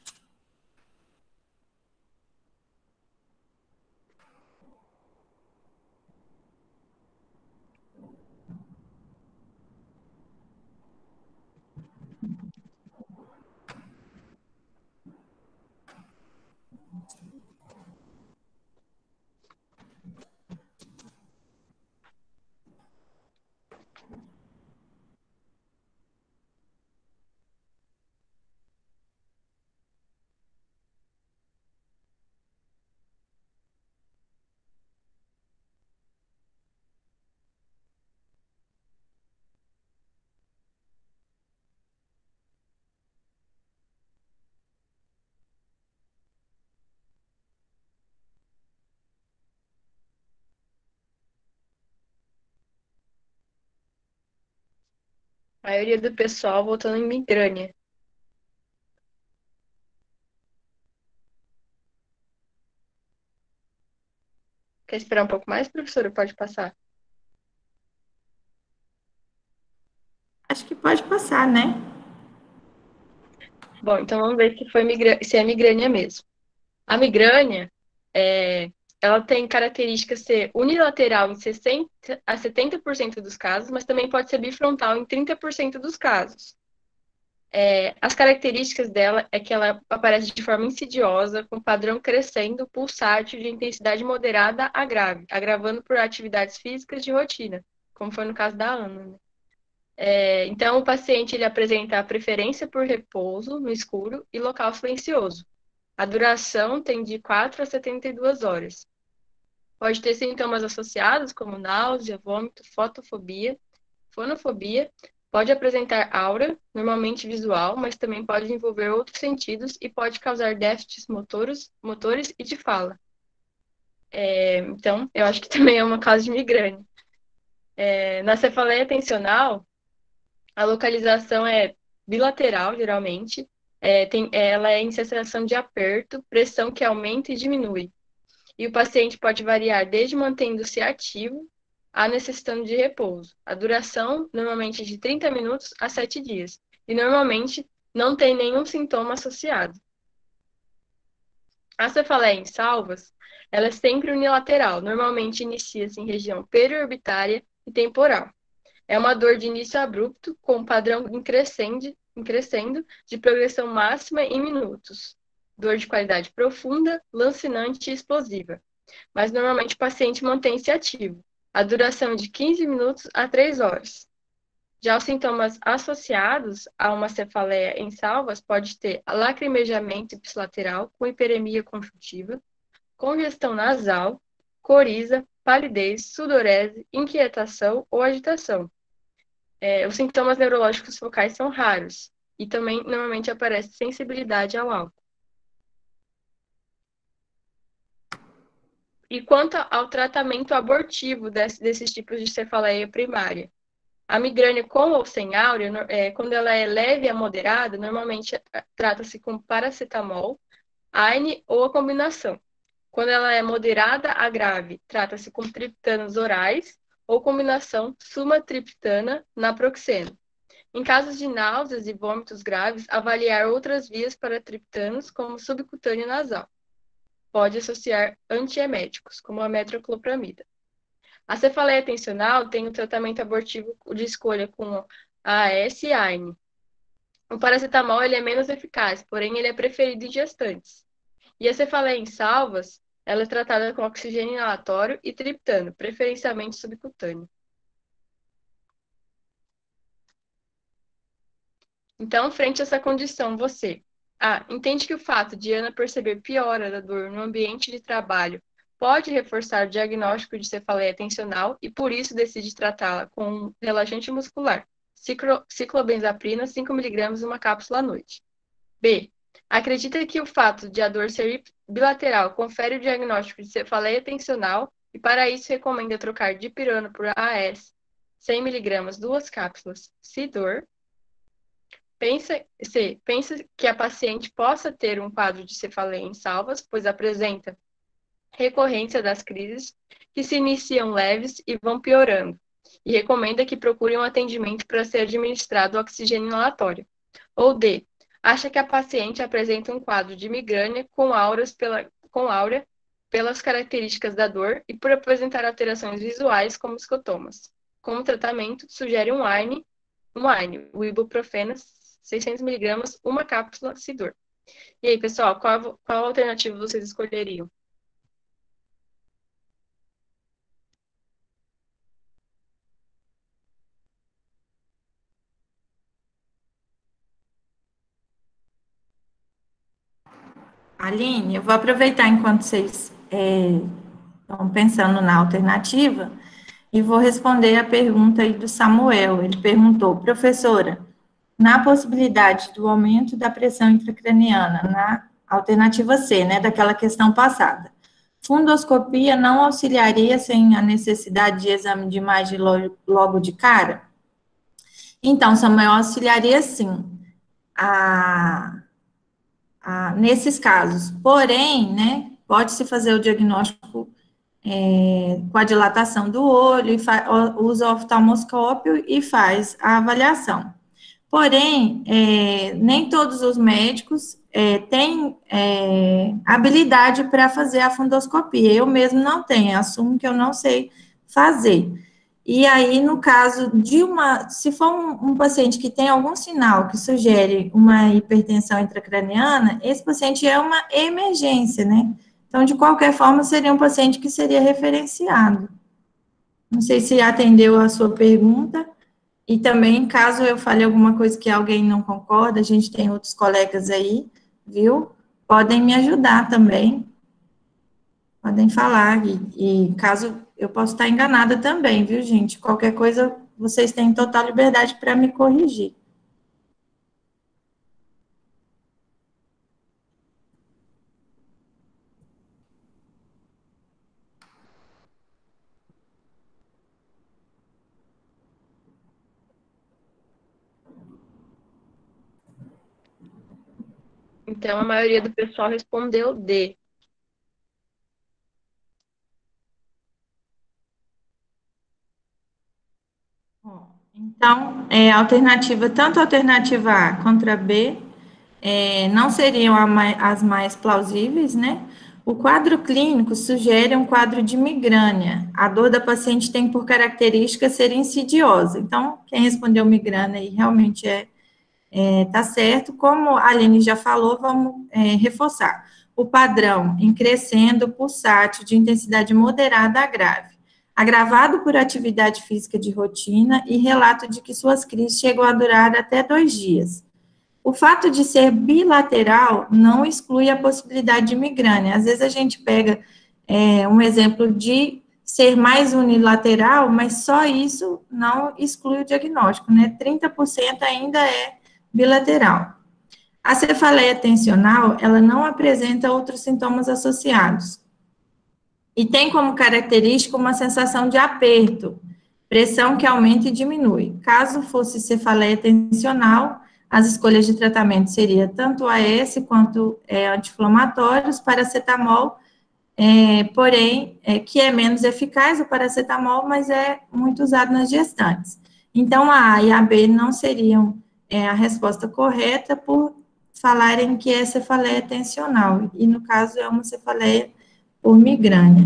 maioria do pessoal votando em migrânia. Quer esperar um pouco mais, professora? Pode passar.
Acho que pode passar, né?
Bom, então vamos ver se é migrânia mesmo. A migrânia, ela tem características de ser unilateral em 60 a 70% dos casos, mas também pode ser bifrontal em 30% dos casos. As características dela é que ela aparece de forma insidiosa, com padrão crescendo, pulsátil, de intensidade moderada a grave, agravando por atividades físicas de rotina, como foi no caso da Ana, né? Então, o paciente ele apresenta a preferência por repouso no escuro e local silencioso. A duração tem de 4 a 72 horas. Pode ter sintomas associados, como náusea, vômito, fotofobia, fonofobia. Pode apresentar aura, normalmente visual, mas também pode envolver outros sentidos e pode causar déficits motores e de fala. Então, eu acho que também é uma causa de migrânia. Na cefaleia tensional, a localização é bilateral, geralmente. Ela é em sensação de aperto, pressão que aumenta e diminui. E o paciente pode variar desde mantendo-se ativo a necessitando de repouso. A duração, normalmente, é de 30 minutos a 7 dias. E, normalmente, não tem nenhum sintoma associado. A cefaleia em salvas, ela é sempre unilateral. Normalmente, inicia-se em região periorbitária e temporal. É uma dor de início abrupto, com um padrão em crescendo, de progressão máxima em minutos. Dor de qualidade profunda, lancinante e explosiva. Mas normalmente o paciente mantém-se ativo. A duração é de 15 minutos a 3 horas. Já os sintomas associados a uma cefaleia em salvas pode ter lacrimejamento ipsilateral com hiperemia conjuntiva, congestão nasal, coriza, palidez, sudorese, inquietação ou agitação. Os sintomas neurológicos focais são raros e também normalmente aparece sensibilidade ao álcool. E quanto ao tratamento abortivo desses tipos de cefaleia primária, a migrânia com ou sem áurea, quando ela é leve a moderada, normalmente trata-se com paracetamol, AINE ou a combinação. Quando ela é moderada a grave, trata-se com triptanos orais ou combinação sumatriptana naproxeno. Em casos de náuseas e vômitos graves, avaliar outras vias para triptanos, como subcutâneo nasal. Pode associar antieméticos, como a metoclopramida. A cefaleia tensional tem um tratamento abortivo de escolha com AS e AINE. O paracetamol ele é menos eficaz, porém ele é preferido em gestantes. E a cefaleia em salvas, ela é tratada com oxigênio inalatório e triptano, preferencialmente subcutâneo. Então, frente a essa condição, você entende que o fato de Ana perceber piora da dor no ambiente de trabalho pode reforçar o diagnóstico de cefaleia tensional e, por isso, decide tratá-la com um relaxante muscular, ciclobenzaprina, 5 mg, uma cápsula à noite. B. Acredita que o fato de a dor ser bilateral confere o diagnóstico de cefaleia tensional e, para isso, recomenda trocar dipirona por AS, 100 mg, 2 cápsulas, se dor. Pensa que a paciente possa ter um quadro de cefaleia em salvas, pois apresenta recorrência das crises que se iniciam leves e vão piorando, e recomenda que procure um atendimento para ser administrado oxigênio inalatório. Ou D. Acha que a paciente apresenta um quadro de migrânia com áurea pelas características da dor e por apresentar alterações visuais como escotomas. Como tratamento, sugere um AINE, o ibuprofeno 600 mg, uma cápsula, se dor. E aí, pessoal, qual alternativa vocês escolheriam?
Aline, eu vou aproveitar enquanto vocês estão pensando na alternativa e vou responder a pergunta aí do Samuel. Ele perguntou, professora, na possibilidade do aumento da pressão intracraniana, na alternativa C, né, daquela questão passada, fundoscopia não auxiliaria sem a necessidade de exame de imagem logo de cara? Então, Samuel, auxiliaria sim, nesses casos. Porém, né, pode-se fazer o diagnóstico com a dilatação do olho, usa o oftalmoscópio e faz a avaliação. Porém, nem todos os médicos têm habilidade para fazer a fundoscopia. Eu mesmo não tenho, assumo que eu não sei fazer. E aí, no caso de se for um paciente que tem algum sinal que sugere uma hipertensão intracraniana, esse paciente é uma emergência, né? Então, de qualquer forma, seria um paciente que seria referenciado. Não sei se atendeu a sua pergunta. E também, caso eu fale alguma coisa que alguém não concorda, a gente tem outros colegas aí, viu? Podem me ajudar também. Podem falar. E caso eu possa estar enganada também, viu, gente? Qualquer coisa, vocês têm total liberdade para me corrigir.
Então, a maioria do pessoal respondeu D.
Então, tanto a alternativa A contra B não seriam as mais plausíveis, né? O quadro clínico sugere um quadro de migrânia. A dor da paciente tem por característica ser insidiosa. Então, quem respondeu migrânia aí realmente tá certo. Como a Aline já falou, vamos reforçar. O padrão em crescendo pulsátil de intensidade moderada a grave, agravado por atividade física de rotina e relato de que suas crises chegam a durar até 2 dias. O fato de ser bilateral não exclui a possibilidade de migrânia. Às vezes a gente pega um exemplo de ser mais unilateral, mas só isso não exclui o diagnóstico, né? 30% ainda é bilateral. A cefaleia tensional, ela não apresenta outros sintomas associados. E tem como característica uma sensação de aperto, pressão que aumenta e diminui. Caso fosse cefaleia tensional, as escolhas de tratamento seria tanto AS quanto anti-inflamatórios, paracetamol, porém, que é menos eficaz o paracetamol, mas é muito usado nas gestantes. Então, a A e a B não seriam a resposta correta por falarem que é cefaleia tensional, e no caso é uma cefaleia por migrânia.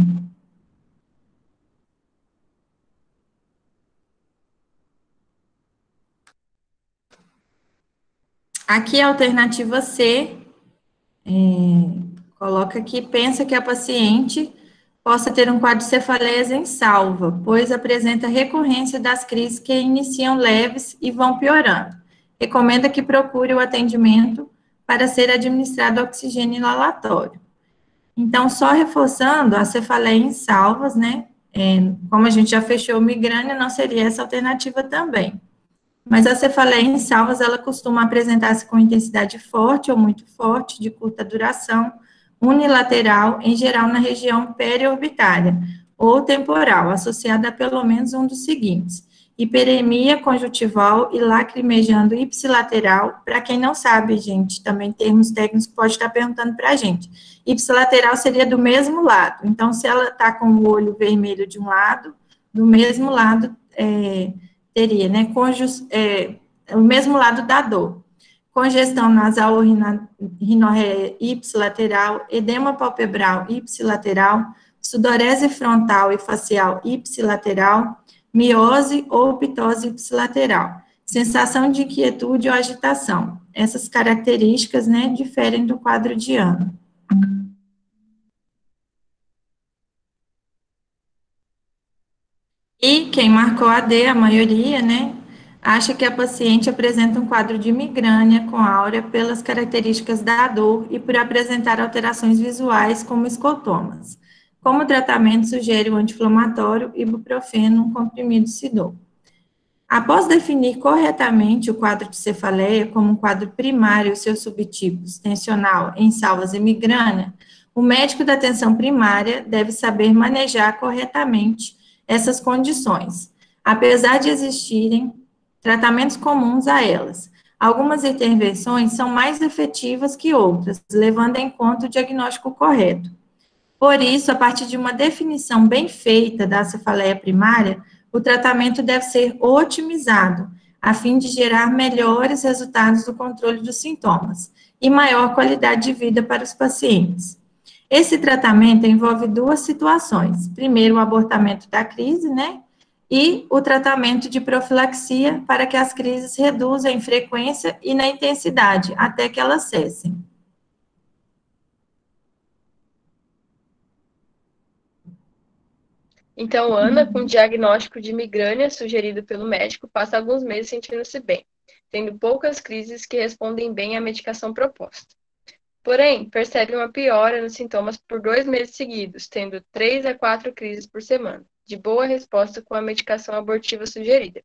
Aqui a alternativa C, coloca que pensa que a paciente possa ter um quadro de cefaleias em salva, pois apresenta recorrência das crises que iniciam leves e vão piorando. Recomenda que procure o atendimento para ser administrado oxigênio inalatório. Então, só reforçando, a cefaleia em salvas, né? Como a gente já fechou migrânia, não seria essa alternativa também. Mas a cefaleia em salvas, ela costuma apresentar-se com intensidade forte ou muito forte, de curta duração, unilateral, em geral na região periorbitária, ou temporal, associada a pelo menos um dos seguintes: hiperemia conjuntival e lacrimejando ipsilateral. Para quem não sabe, gente, também termos técnicos pode estar perguntando para a gente. Ipsilateral seria do mesmo lado. Então, se ela está com o olho vermelho de um lado, do mesmo lado teria, né, o mesmo lado da dor. Congestão nasal ou rinorreia ipsilateral, edema palpebral ipsilateral, sudorese frontal e facial ipsilateral, miose ou pitose ipsilateral, sensação de inquietude ou agitação. Essas características, né, diferem do quadro de Ana. E quem marcou a D, a maioria, né, acha que a paciente apresenta um quadro de migrânia com áurea pelas características da dor e por apresentar alterações visuais como escotomas. Como tratamento, sugere o anti-inflamatório ibuprofeno, um comprimido Sidol. Após definir corretamente o quadro de cefaleia como um quadro primário e seus subtipos, tensional, em salvas e migrânia, o médico da atenção primária deve saber manejar corretamente essas condições. Apesar de existirem tratamentos comuns a elas. Algumas intervenções são mais efetivas que outras, levando em conta o diagnóstico correto. Por isso, a partir de uma definição bem feita da cefaleia primária, o tratamento deve ser otimizado, a fim de gerar melhores resultados do controle dos sintomas e maior qualidade de vida para os pacientes. Esse tratamento envolve duas situações. Primeiro, o abortamento da crise, né? E o tratamento de profilaxia para que as crises reduzam em frequência e na intensidade, até que elas cessem.
Então, Ana, com diagnóstico de migrânia sugerido pelo médico, passa alguns meses sentindo-se bem, tendo poucas crises que respondem bem à medicação proposta. Porém, percebe uma piora nos sintomas por 2 meses seguidos, tendo 3 a 4 crises por semana, de boa resposta com a medicação abortiva sugerida.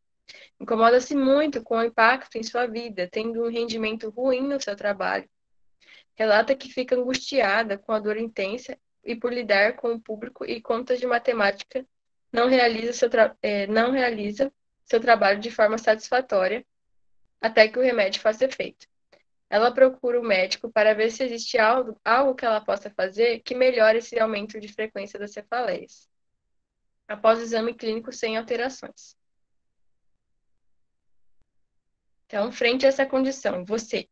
Incomoda-se muito com o impacto em sua vida, tendo um rendimento ruim no seu trabalho. Relata que fica angustiada com a dor intensa e por lidar com o público e contas de matemática, não realiza seu trabalho de forma satisfatória, até que o remédio faça efeito. Ela procura o médico para ver se existe algo que ela possa fazer que melhore esse aumento de frequência das cefaleias, após o exame clínico sem alterações. Então, frente a essa condição, você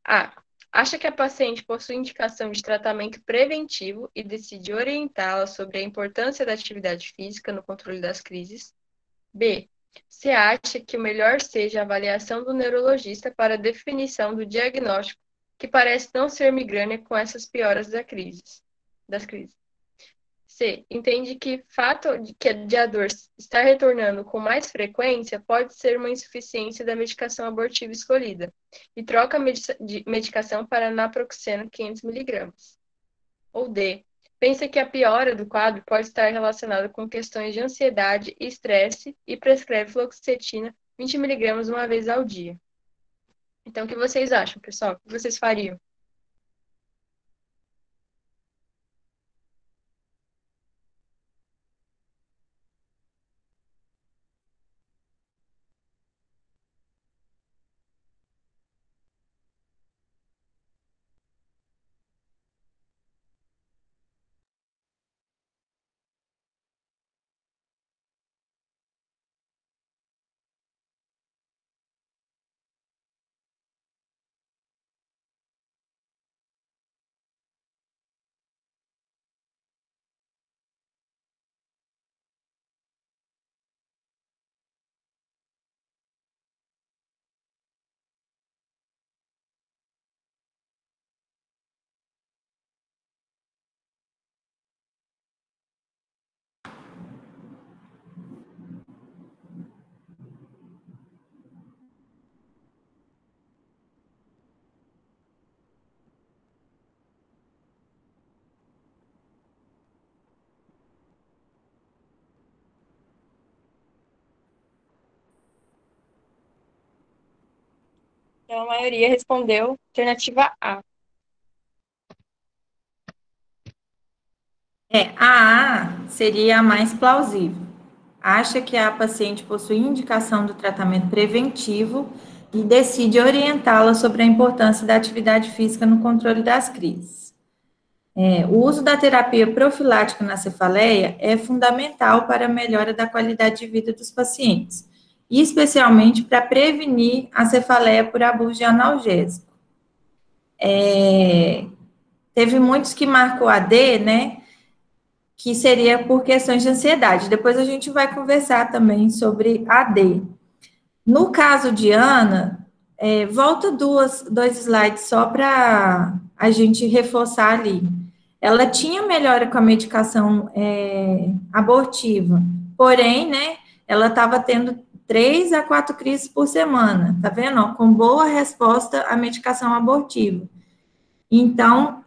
acha que a paciente possui indicação de tratamento preventivo e decide orientá-la sobre a importância da atividade física no controle das crises. B, você acha que o melhor seja a avaliação do neurologista para a definição do diagnóstico, que parece não ser migrânia com essas pioras das crises. C, entende que o fato de a dor estar retornando com mais frequência pode ser uma insuficiência da medicação abortiva escolhida e troca a medicação para naproxeno 500 mg. Ou D, pensa que a piora do quadro pode estar relacionada com questões de ansiedade e estresse e prescreve fluoxetina 20 mg uma vez ao dia. Então, o que vocês acham, pessoal? O que vocês fariam? Então, a maioria respondeu alternativa A.
A seria a mais plausível. Acha que a paciente possui indicação do tratamento preventivo e decide orientá-la sobre a importância da atividade física no controle das crises. O uso da terapia profilática na cefaleia é fundamental para a melhora da qualidade de vida dos pacientes, e especialmente para prevenir a cefaleia por abuso de analgésico. Teve muitos que marcou a D, né, que seria por questões de ansiedade. Depois a gente vai conversar também sobre a D. No caso de Ana, volta dois slides só para a gente reforçar ali. Ela tinha melhora com a medicação abortiva, porém, né, ela estava tendo 3 a 4 crises por semana, tá vendo? Ó, com boa resposta à medicação abortiva. Então,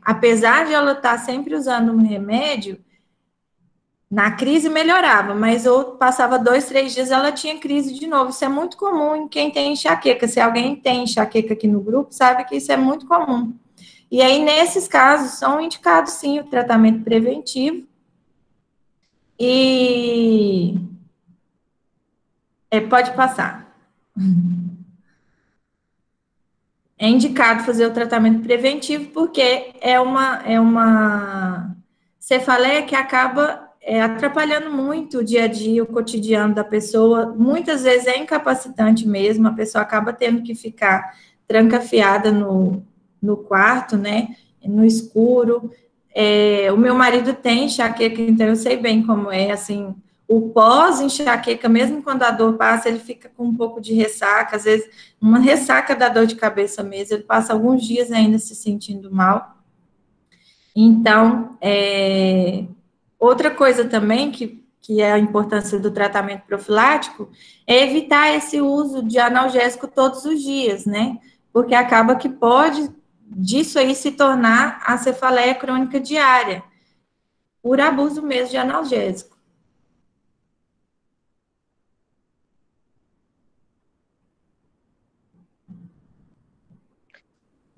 apesar de ela estar sempre usando um remédio, na crise melhorava, mas ou passava 2, 3 dias, ela tinha crise de novo. Isso é muito comum em quem tem enxaqueca. Se alguém tem enxaqueca aqui no grupo, sabe que isso é muito comum. E aí, nesses casos, são indicados, sim, o tratamento preventivo. E... pode passar. É indicado fazer o tratamento preventivo porque é uma cefaleia que acaba atrapalhando muito o dia a dia, o cotidiano da pessoa. Muitas vezes é incapacitante mesmo, a pessoa acaba tendo que ficar trancafiada no quarto, né? No escuro. O meu marido tem enxaqueca, então eu sei bem como é, assim, o pós-enxaqueca, mesmo quando a dor passa, ele fica com um pouco de ressaca, às vezes uma ressaca da dor de cabeça mesmo, ele passa alguns dias ainda se sentindo mal. Então, outra coisa também que é a importância do tratamento profilático é evitar esse uso de analgésico todos os dias, né? Porque acaba que pode disso aí se tornar a cefaleia crônica diária, por abuso mesmo de analgésico.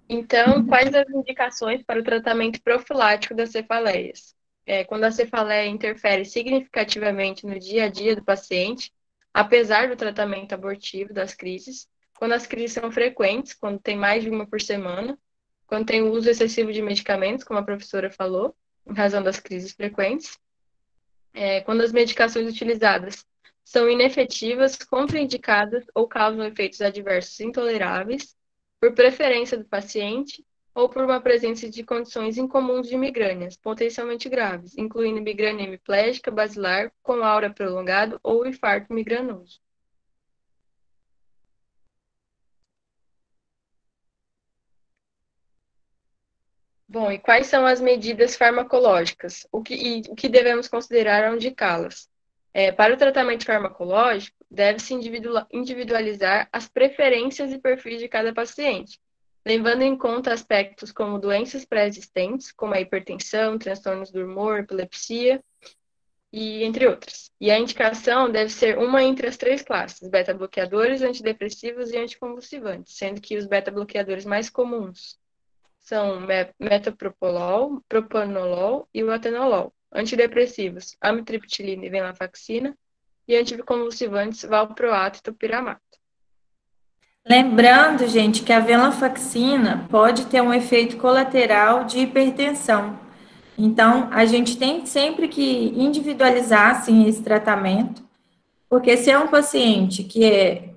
Então, quais as indicações para o tratamento profilático das cefaleias? Quando a cefaleia interfere significativamente no dia a dia do paciente, apesar do tratamento abortivo das crises, quando as crises são frequentes, quando tem mais de uma por semana, quando tem o uso excessivo de medicamentos, como a professora falou, em razão das crises frequentes, quando as medicações utilizadas são inefetivas, contraindicadas ou causam efeitos adversos intoleráveis, por preferência do paciente ou por uma presença de condições incomuns de migrânias, potencialmente graves, incluindo migrânia hemiplégica basilar com aura prolongado ou infarto migranoso. Bom, e quais são as medidas farmacológicas? O que devemos considerar ao indicá-las? Para o tratamento farmacológico, deve-se individualizar as preferências e perfis de cada paciente, levando em conta aspectos como doenças pré-existentes, como a hipertensão, transtornos do humor, epilepsia, e entre outras. E a indicação deve ser uma entre as três classes, beta-bloqueadores, antidepressivos e anticonvulsivantes, sendo que os beta-bloqueadores mais comuns são metoprolol, propanolol e o atenolol. Antidepressivos, amitriptilina e venlafaxina. E anticonvulsivantes, valproato e topiramato.
Lembrando, gente, que a venlafaxina pode ter um efeito colateral de hipertensão. Então, a gente tem sempre que individualizar, assim, esse tratamento, porque se é um paciente que é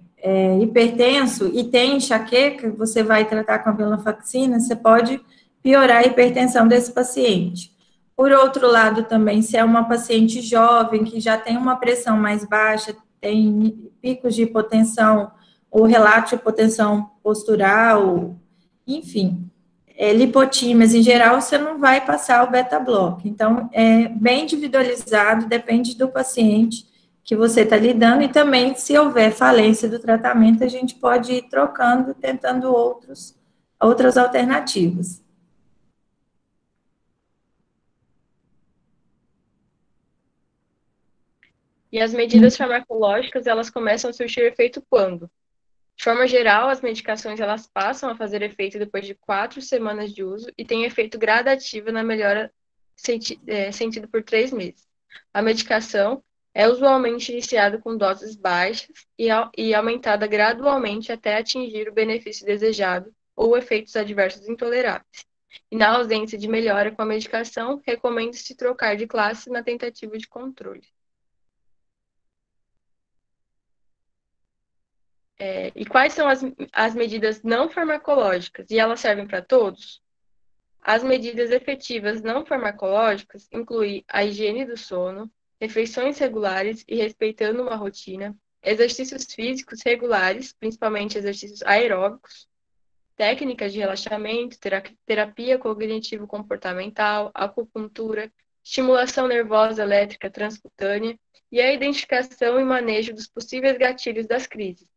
hipertenso e tem enxaqueca, você vai tratar com a venlafaxina, você pode piorar a hipertensão desse paciente. Por outro lado, também, se é uma paciente jovem que já tem uma pressão mais baixa, tem picos de hipotensão ou relato de hipotensão postural, enfim, lipotímias em geral, você não vai passar o beta-block. Então, é bem individualizado, depende do paciente que você está lidando, e também, se houver falência do tratamento, a gente pode ir trocando, tentando outras alternativas.
E as medidas farmacológicas, elas começam a surtir efeito quando? De forma geral, as medicações elas passam a fazer efeito depois de 4 semanas de uso e têm efeito gradativo na melhora sentido por 3 meses. A medicação é usualmente iniciada com doses baixas e aumentada gradualmente até atingir o benefício desejado ou efeitos adversos intoleráveis. E na ausência de melhora com a medicação, recomenda-se trocar de classe na tentativa de controle. E quais são as medidas não farmacológicas? E elas servem para todos? As medidas efetivas não farmacológicas incluem a higiene do sono, refeições regulares e respeitando uma rotina, exercícios físicos regulares, principalmente exercícios aeróbicos, técnicas de relaxamento, terapia cognitivo-comportamental, acupuntura, estimulação nervosa elétrica transcutânea e a identificação e manejo dos possíveis gatilhos das crises.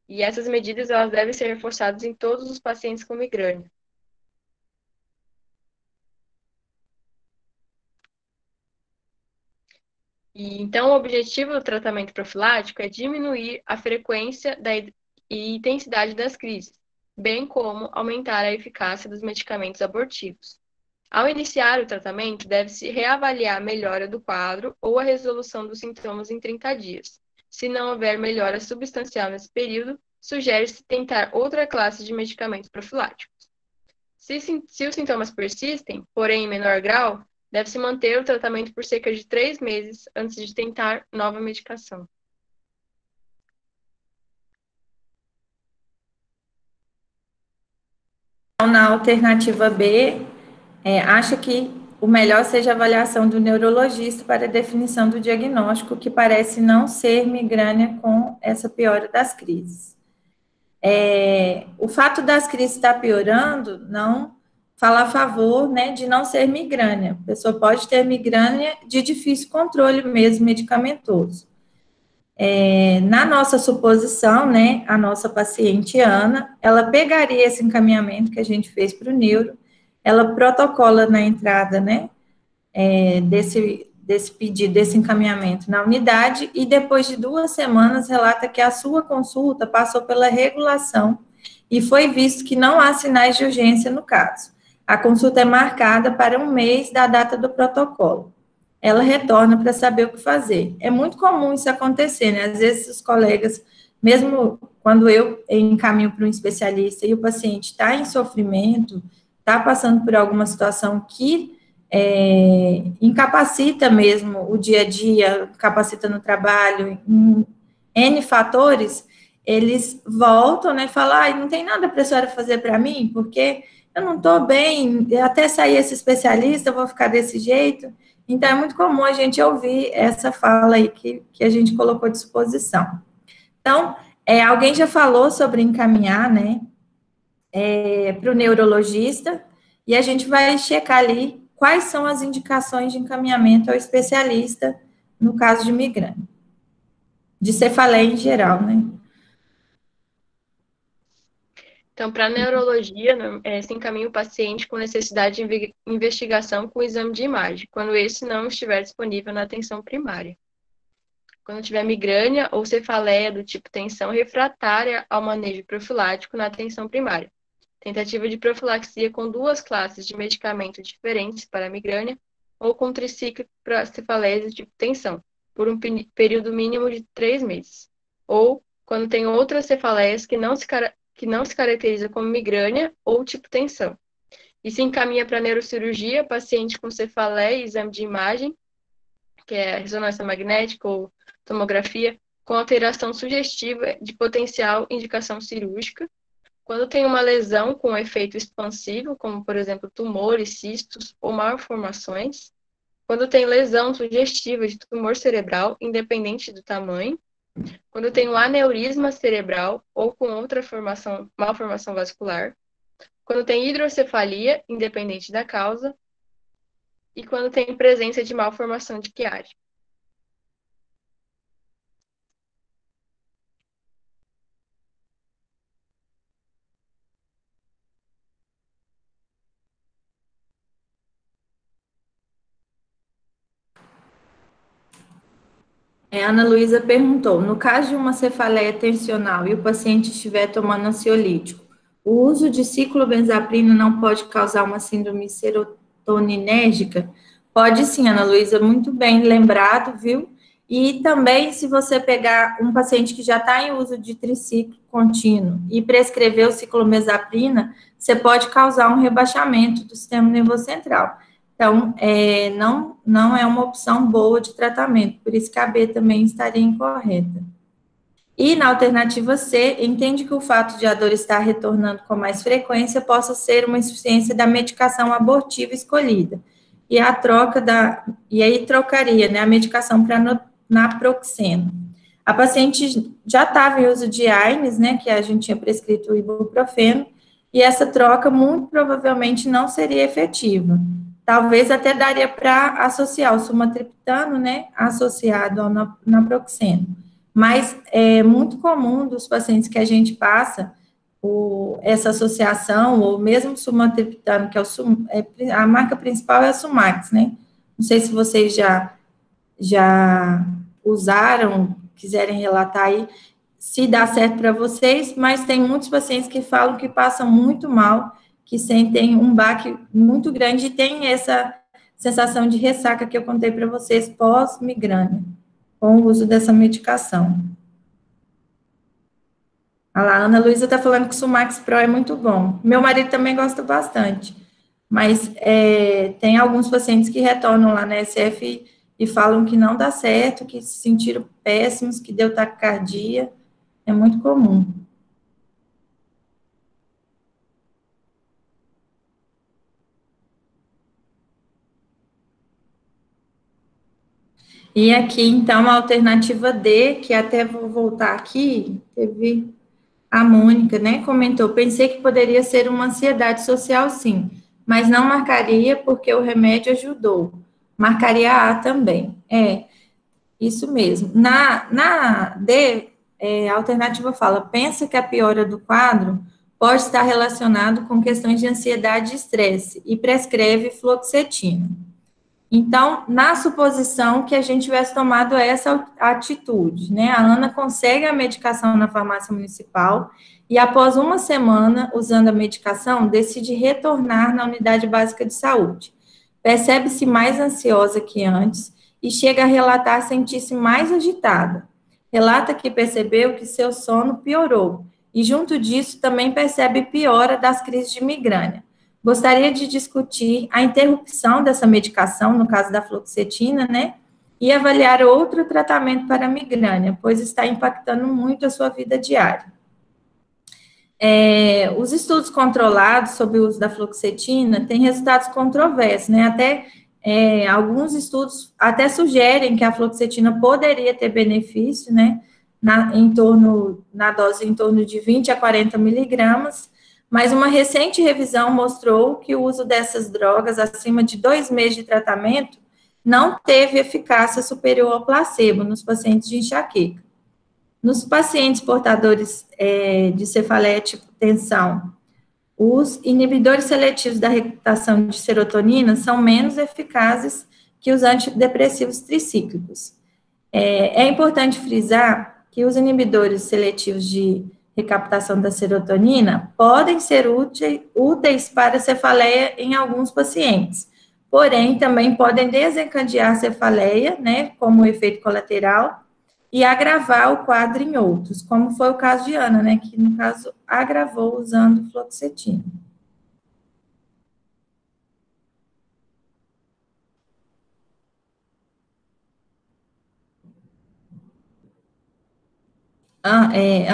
E essas medidas elas devem ser reforçadas em todos os pacientes com migrânia. Então, o objetivo do tratamento profilático é diminuir a frequência e intensidade das crises, bem como aumentar a eficácia dos medicamentos abortivos. Ao iniciar o tratamento, deve-se reavaliar a melhora do quadro ou a resolução dos sintomas em 30 dias, Se não houver melhora substancial nesse período, sugere-se tentar outra classe de medicamentos profiláticos. Se os sintomas persistem, porém em menor grau, deve-se manter o tratamento por cerca de 3 meses antes de tentar nova medicação.
Na alternativa B, acha que o melhor seja a avaliação do neurologista para a definição do diagnóstico, que parece não ser migrânia com essa piora das crises. O fato das crises estar piorando não fala a favor, né, de não ser migrânia. A pessoa pode ter migrânia de difícil controle mesmo, medicamentoso. Na nossa suposição, né, a nossa paciente Ana, ela pegaria esse encaminhamento que a gente fez para o neuro, ela protocola na entrada, né, desse pedido, desse encaminhamento na unidade, e depois de 2 semanas relata que a sua consulta passou pela regulação e foi visto que não há sinais de urgência no caso. A consulta é marcada para 1 mês da data do protocolo. Ela retorna para saber o que fazer. É muito comum isso acontecer, né? Às vezes os colegas, mesmo quando eu encaminho para um especialista e o paciente está em sofrimento, está passando por alguma situação que incapacita mesmo o dia a dia, capacita no trabalho, em N fatores, eles voltam, né, falam, não tem nada para a senhora fazer para mim, porque eu não estou bem, até sair esse especialista, eu vou ficar desse jeito. Então, é muito comum a gente ouvir essa fala aí que a gente colocou à disposição. Então, alguém já falou sobre encaminhar, né, para o neurologista, e a gente vai checar ali quais são as indicações de encaminhamento ao especialista no caso de migrânia. De cefaleia em geral, né?
Então, para a neurologia, se encaminha o paciente com necessidade de investigação com exame de imagem, quando esse não estiver disponível na atenção primária. Quando tiver migrânia ou cefaleia do tipo tensão refratária ao manejo profilático na atenção primária. Tentativa de profilaxia com 2 classes de medicamento diferentes para a migrânia ou com tricíclico para cefaleia do tipo tensão, por um período mínimo de 3 meses. Ou quando tem outras cefaleias que não se caracteriza como migrânia ou tipo tensão. E se encaminha para neurocirurgia, paciente com cefaleia e exame de imagem, que é a ressonância magnética ou tomografia, com alteração sugestiva de potencial indicação cirúrgica. Quando tem uma lesão com efeito expansivo, como, por exemplo, tumores, cistos ou malformações. Quando tem lesão sugestiva de tumor cerebral, independente do tamanho. Quando tem um aneurisma cerebral ou com outra malformação vascular. Quando tem hidrocefalia, independente da causa. E quando tem presença de malformação de Chiari.
A Ana Luísa perguntou, no caso de uma cefaleia tensional e o paciente estiver tomando ansiolítico, o uso de ciclobenzaprina não pode causar uma síndrome serotoninérgica? Pode sim, Ana Luísa, muito bem lembrado, viu? E também, se você pegar um paciente que já está em uso de triciclo contínuo e prescrever o ciclobenzaprina, você pode causar um rebaixamento do sistema nervoso central. Então, não é uma opção boa de tratamento, por isso que a B também estaria incorreta. E na alternativa C, entende que o fato de a dor estar retornando com mais frequência possa ser uma insuficiência da medicação abortiva escolhida. E aí trocaria, né, a medicação para naproxeno. A paciente já estava em uso de AINES, né, que a gente tinha prescrito o ibuprofeno, e essa troca muito provavelmente não seria efetiva. Talvez até daria para associar o sumatriptano, né, associado ao naproxeno. Mas é muito comum dos pacientes que a gente passa essa associação, ou mesmo sumatriptano, que é a marca principal é a Sumax, né? Não sei se vocês já usaram, quiserem relatar aí, se dá certo para vocês, mas tem muitos pacientes que falam que passam muito mal, que sentem um baque muito grande e tem essa sensação de ressaca que eu contei para vocês pós-migrânia. com o uso dessa medicação. Olha lá, a Ana Luísa está falando que o Sumax Pro é muito bom. Meu marido também gosta bastante, mas tem alguns pacientes que retornam lá na SF e falam que não dá certo, que se sentiram péssimos, que deu taquicardia. É muito comum. E aqui, então, a alternativa D, que até vou voltar aqui, teve a Mônica, né, comentou, pensei que poderia ser uma ansiedade social, sim, mas não marcaria porque o remédio ajudou. Marcaria A também. Isso mesmo. Na D, a alternativa fala, pensa que a piora do quadro pode estar relacionado com questões de ansiedade e estresse e prescreve fluoxetina. Então, na suposição que a gente tivesse tomado essa atitude, né? A Ana consegue a medicação na farmácia municipal e, após uma semana usando a medicação, decide retornar na unidade básica de saúde. Percebe-se mais ansiosa que antes e chega a relatar sentir-se mais agitada. Relata que percebeu que seu sono piorou e, junto disso, também percebe piora das crises de migrânia. Gostaria de discutir a interrupção dessa medicação, no caso da fluoxetina, né? E avaliar outro tratamento para a migrânia, pois está impactando muito a sua vida diária. Os estudos controlados sobre o uso da fluoxetina têm resultados controversos, né? Alguns estudos até sugerem que a fluoxetina poderia ter benefício, né? Na dose em torno de 20 a 40 miligramas, mas uma recente revisão mostrou que o uso dessas drogas acima de 2 meses de tratamento não teve eficácia superior ao placebo nos pacientes de enxaqueca. Nos pacientes portadores de cefaleia tipo tensão, os inibidores seletivos da recaptação de serotonina são menos eficazes que os antidepressivos tricíclicos. É importante frisar que os inibidores seletivos de recaptação da serotonina podem ser úteis para cefaleia em alguns pacientes, porém também podem desencadear cefaleia, né, como efeito colateral, e agravar o quadro em outros, como foi o caso de Ana, né, que no caso agravou usando fluoxetina.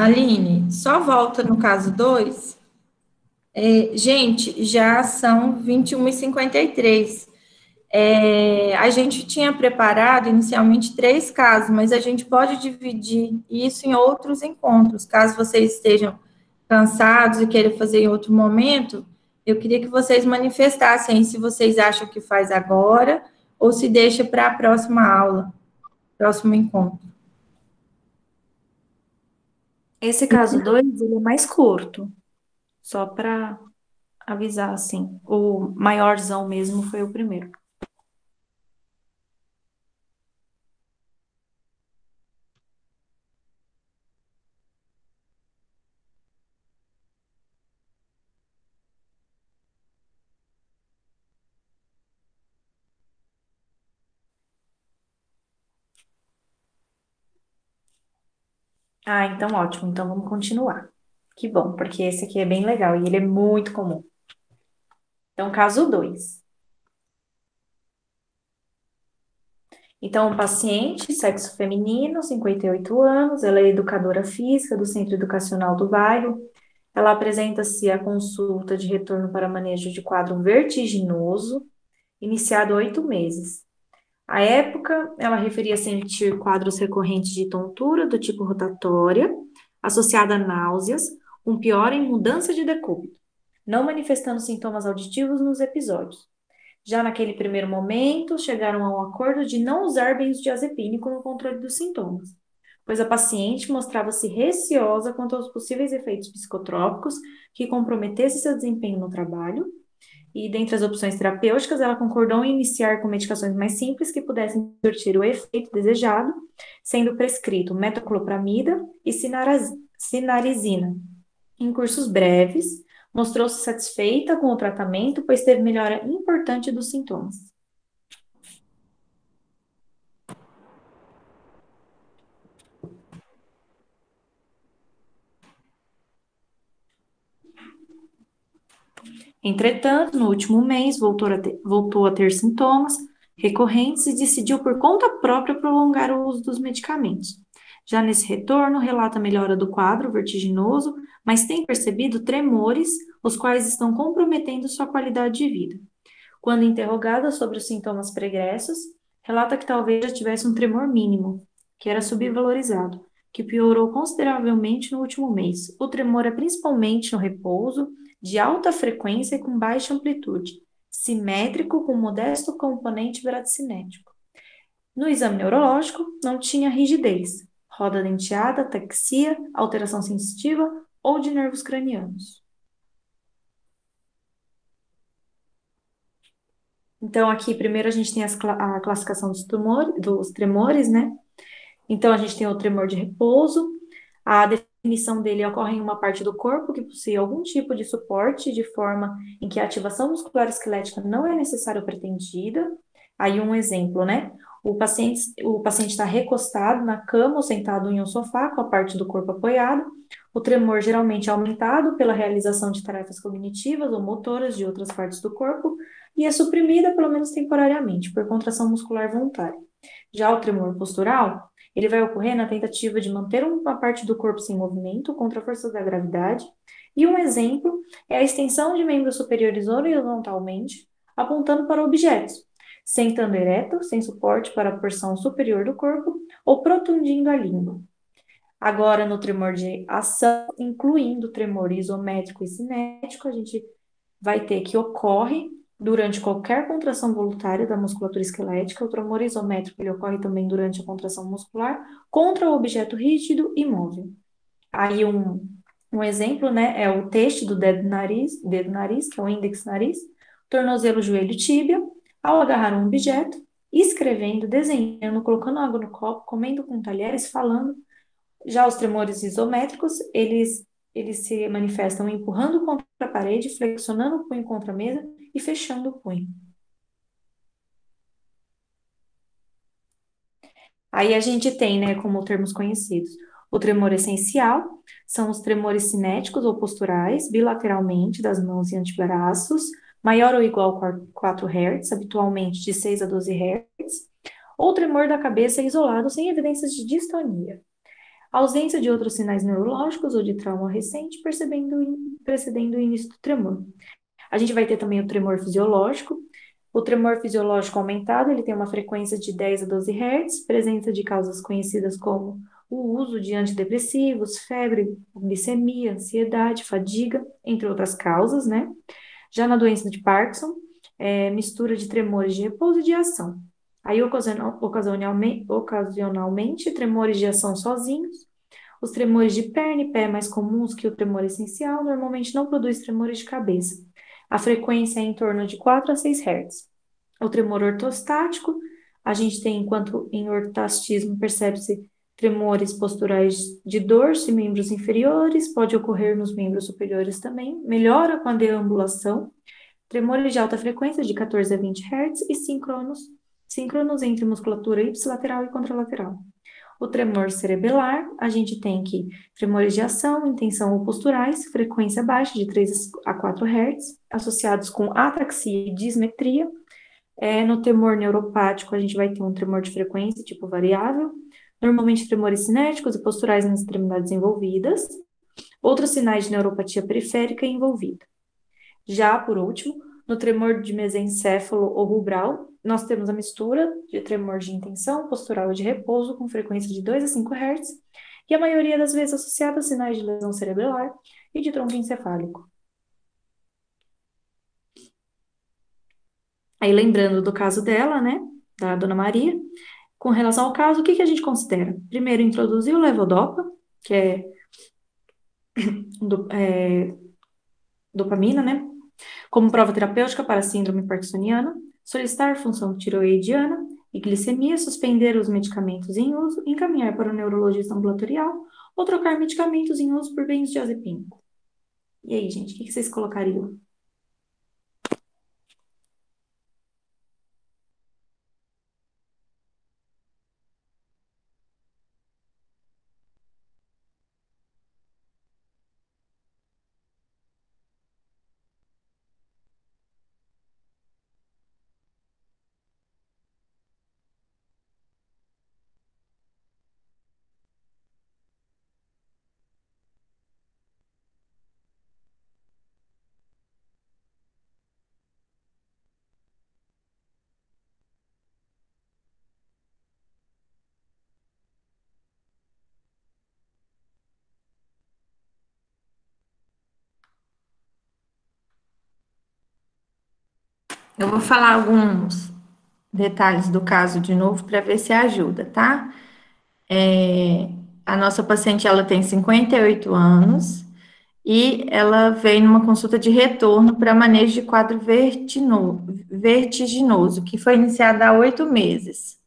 Aline, só volta no caso 2. Gente, já são 21h53. A gente tinha preparado inicialmente 3 casos, mas a gente pode dividir isso em outros encontros. Caso vocês estejam cansados e queiram fazer em outro momento, eu queria que vocês manifestassem se vocês acham que faz agora ou se deixa para a próxima aula, próximo encontro.
Esse caso 2, ele é mais curto, só para avisar, assim. O maiorzão mesmo foi o primeiro. Ah, então ótimo. Então vamos continuar. Que bom, porque esse aqui é bem legal e ele é muito comum. Então, caso 2. Então, um paciente, sexo feminino, 58 anos, ela é educadora física do Centro Educacional do Bairro. Ela apresenta-se à consulta de retorno para manejo de quadro vertiginoso, iniciado há 8 meses. À época, ela referia sentir quadros recorrentes de tontura do tipo rotatória, associada a náuseas, um pior em mudança de decúbito, não manifestando sintomas auditivos nos episódios. Já naquele primeiro momento, chegaram a um acordo de não usar benzodiazepínico no controle dos sintomas, pois a paciente mostrava-se receosa quanto aos possíveis efeitos psicotrópicos que comprometessem seu desempenho no trabalho, e dentre as opções terapêuticas, ela concordou em iniciar com medicações mais simples que pudessem surtir o efeito desejado, sendo prescrito metoclopramida e cinarizina. Em cursos breves, mostrou-se satisfeita com o tratamento, pois teve melhora importante dos sintomas. Entretanto, no último mês, voltou a ter sintomas recorrentes e decidiu por conta própria prolongar o uso dos medicamentos. Já nesse retorno, relata melhora do quadro vertiginoso, mas tem percebido tremores, os quais estão comprometendo sua qualidade de vida. Quando interrogada sobre os sintomas pregressos, relata que talvez já tivesse um tremor mínimo, que era subvalorizado, que piorou consideravelmente no último mês. O tremor é principalmente no repouso, de alta frequência e com baixa amplitude, simétrico com modesto componente bradicinético. No exame neurológico, não tinha rigidez, roda denteada, ataxia, alteração sensitiva ou de nervos cranianos. Então, aqui, primeiro a gente tem a classificação dos tremores, né? Então, a gente tem o tremor de repouso. A definição dele ocorre em uma parte do corpo que possui algum tipo de suporte, de forma em que a ativação muscular esquelética não é necessária ou pretendida. Aí, um exemplo, né? O paciente está recostado na cama ou sentado em um sofá, com a parte do corpo apoiada. O tremor geralmente é aumentado pela realização de tarefas cognitivas ou motoras de outras partes do corpo e é suprimida, pelo menos temporariamente, por contração muscular voluntária. Já o tremor postural, ele vai ocorrer na tentativa de manter uma parte do corpo sem movimento contra a força da gravidade. E um exemplo é a extensão de membros superiores horizontalmente, apontando para objetos, sentando ereto, sem suporte para a porção superior do corpo, ou protundindo a língua. Agora, no tremor de ação, incluindo tremor isométrico e cinético, a gente vai ter que ocorre durante qualquer contração voluntária da musculatura esquelética. O tremor isométrico ele ocorre também durante a contração muscular contra o objeto rígido e móvel. Aí um exemplo, né, é o teste do dedo nariz, que é o índex nariz, tornozelo, joelho, tíbia, ao agarrar um objeto, escrevendo, desenhando, colocando água no copo, comendo com talheres, falando. Já os tremores isométricos, eles se manifestam empurrando contra a parede, flexionando o punho contra a mesa e fechando o punho. Aí a gente tem, né, como termos conhecidos, o tremor essencial, são os tremores cinéticos ou posturais, bilateralmente das mãos e antebraços, maior ou igual a 4 Hz, habitualmente de 6 a 12 Hz, ou tremor da cabeça isolado sem evidências de distonia. Ausência de outros sinais neurológicos ou de trauma recente, precedendo o início do tremor. A gente vai ter também o tremor fisiológico. O tremor fisiológico aumentado, ele tem uma frequência de 10 a 12 Hz, presença de causas conhecidas como o uso de antidepressivos, febre, glicemia, ansiedade, fadiga, entre outras causas, né? Já na doença de Parkinson, mistura de tremores de repouso e de ação. Aí, ocasionalmente, tremores de ação sozinhos. Os tremores de perna e pé mais comuns que o tremor essencial normalmente não produz tremores de cabeça. A frequência é em torno de 4 a 6 Hz. O tremor ortostático, a gente tem, enquanto em ortastismo percebe-se tremores posturais de dorso e membros inferiores, pode ocorrer nos membros superiores também, melhora com a deambulação. Tremores de alta frequência de 14 a 20 Hz e síncronos entre musculatura ipsilateral e contralateral. O tremor cerebelar, a gente tem que tremores de ação, intenção ou posturais, frequência baixa de 3 a 4 Hz, associados com ataxia e dismetria. No tremor neuropático, a gente vai ter um tremor de frequência tipo variável, normalmente tremores cinéticos e posturais nas extremidades envolvidas, outros sinais de neuropatia periférica envolvida. Já, por último, no tremor de mesencéfalo ou rubral, nós temos a mistura de tremor de intenção, postural e de repouso, com frequência de 2 a 5 Hz, e a maioria das vezes associada a sinais de lesão cerebral e de tronco encefálico. Aí, lembrando do caso dela, né, da Dona Maria, com relação ao caso, o que a gente considera? Primeiro, introduzir o levodopa, que é, dopamina, né, como prova terapêutica para a síndrome parkinsoniana, solicitar função tiroidiana e glicemia, suspender os medicamentos em uso, encaminhar para o neurologista ambulatorial ou trocar medicamentos em uso por benzodiazepínico. E aí, gente, o que vocês colocariam?
Eu vou falar alguns detalhes do caso de novo para ver se ajuda, tá? A nossa paciente, ela tem 58 anos e ela veio numa consulta de retorno para manejo de quadro vertiginoso, que foi iniciada há 8 meses.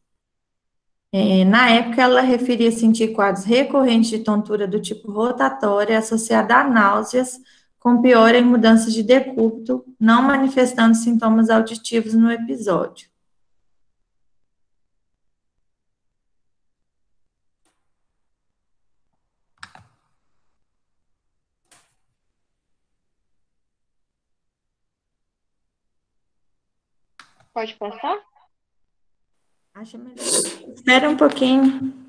Na época, ela referia sentir quadros recorrentes de tontura do tipo rotatória associada a náuseas, com piora em mudanças de decúbito, não manifestando sintomas auditivos no episódio.
Pode passar?
Acho melhor. Espera um pouquinho.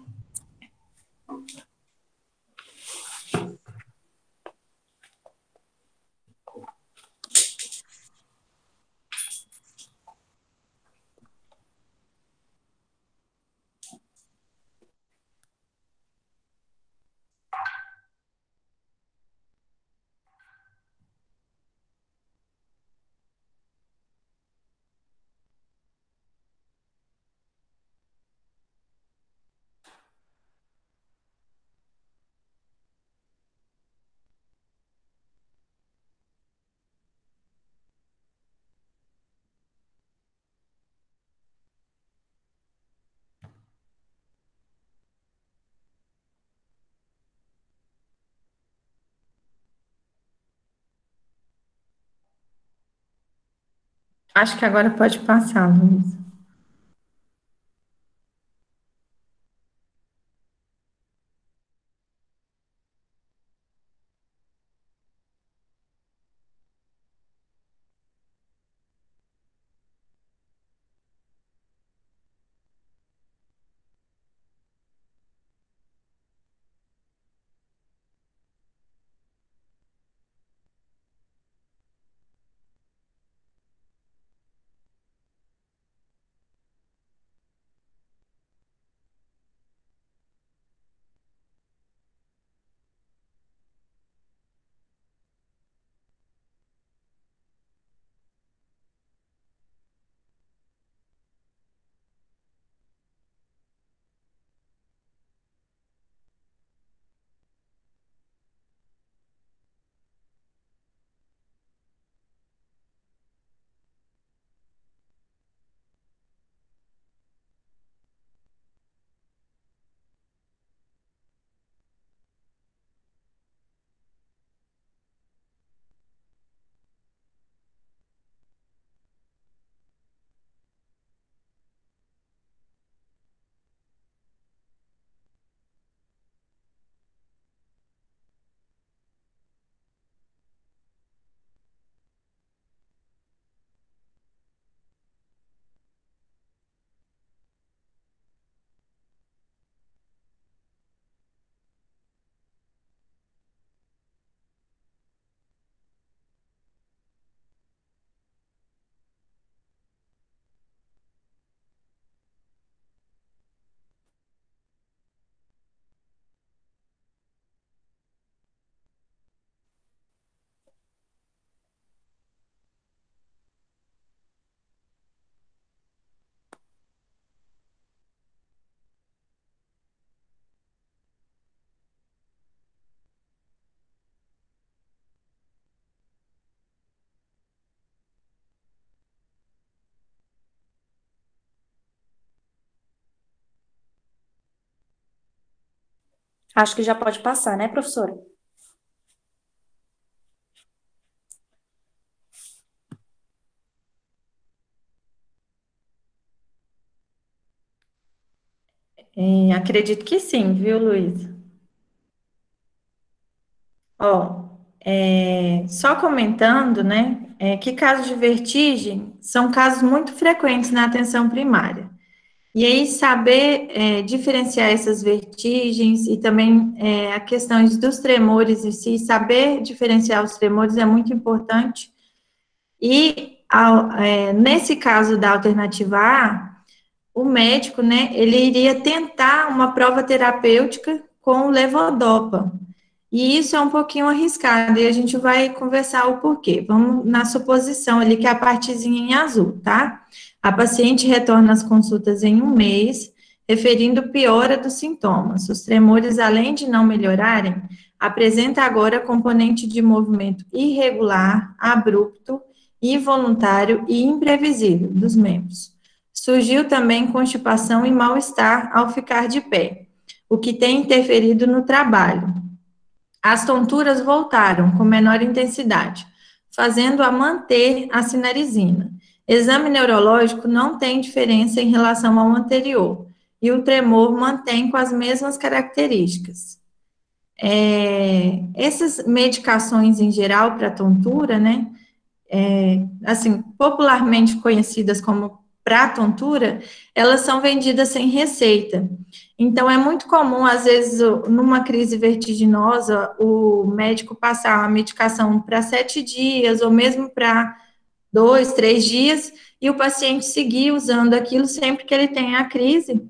Acho que agora pode passar, Luiz.
Acho que já pode passar, né, professora?
Acredito que sim, viu, Luiz? Ó, só comentando, né, que casos de vertigem são casos muito frequentes na atenção primária. E aí, saber diferenciar essas vertigens e também a questão dos tremores em si, saber diferenciar os tremores é muito importante. E nesse caso da alternativa A, o médico, né, ele iria tentar uma prova terapêutica com o levodopa. E isso é um pouquinho arriscado, e a gente vai conversar o porquê. Vamos na suposição ali, que é a partezinha em azul, tá? A paciente retorna às consultas em um mês, referindo piora dos sintomas. Os tremores, além de não melhorarem, apresenta agora componente de movimento irregular, abrupto, involuntário e imprevisível dos membros. Surgiu também constipação e mal-estar ao ficar de pé, o que tem interferido no trabalho. As tonturas voltaram com menor intensidade, fazendo-a manter a sinalizina. Exame neurológico não tem diferença em relação ao anterior, e o tremor mantém com as mesmas características. Essas medicações em geral para tontura, né, assim, popularmente conhecidas como para tontura, elas são vendidas sem receita. Então, é muito comum, às vezes, numa crise vertiginosa, o médico passar a medicação para 7 dias, ou mesmo para 2, 3 dias, e o paciente seguir usando aquilo sempre que ele tem a crise,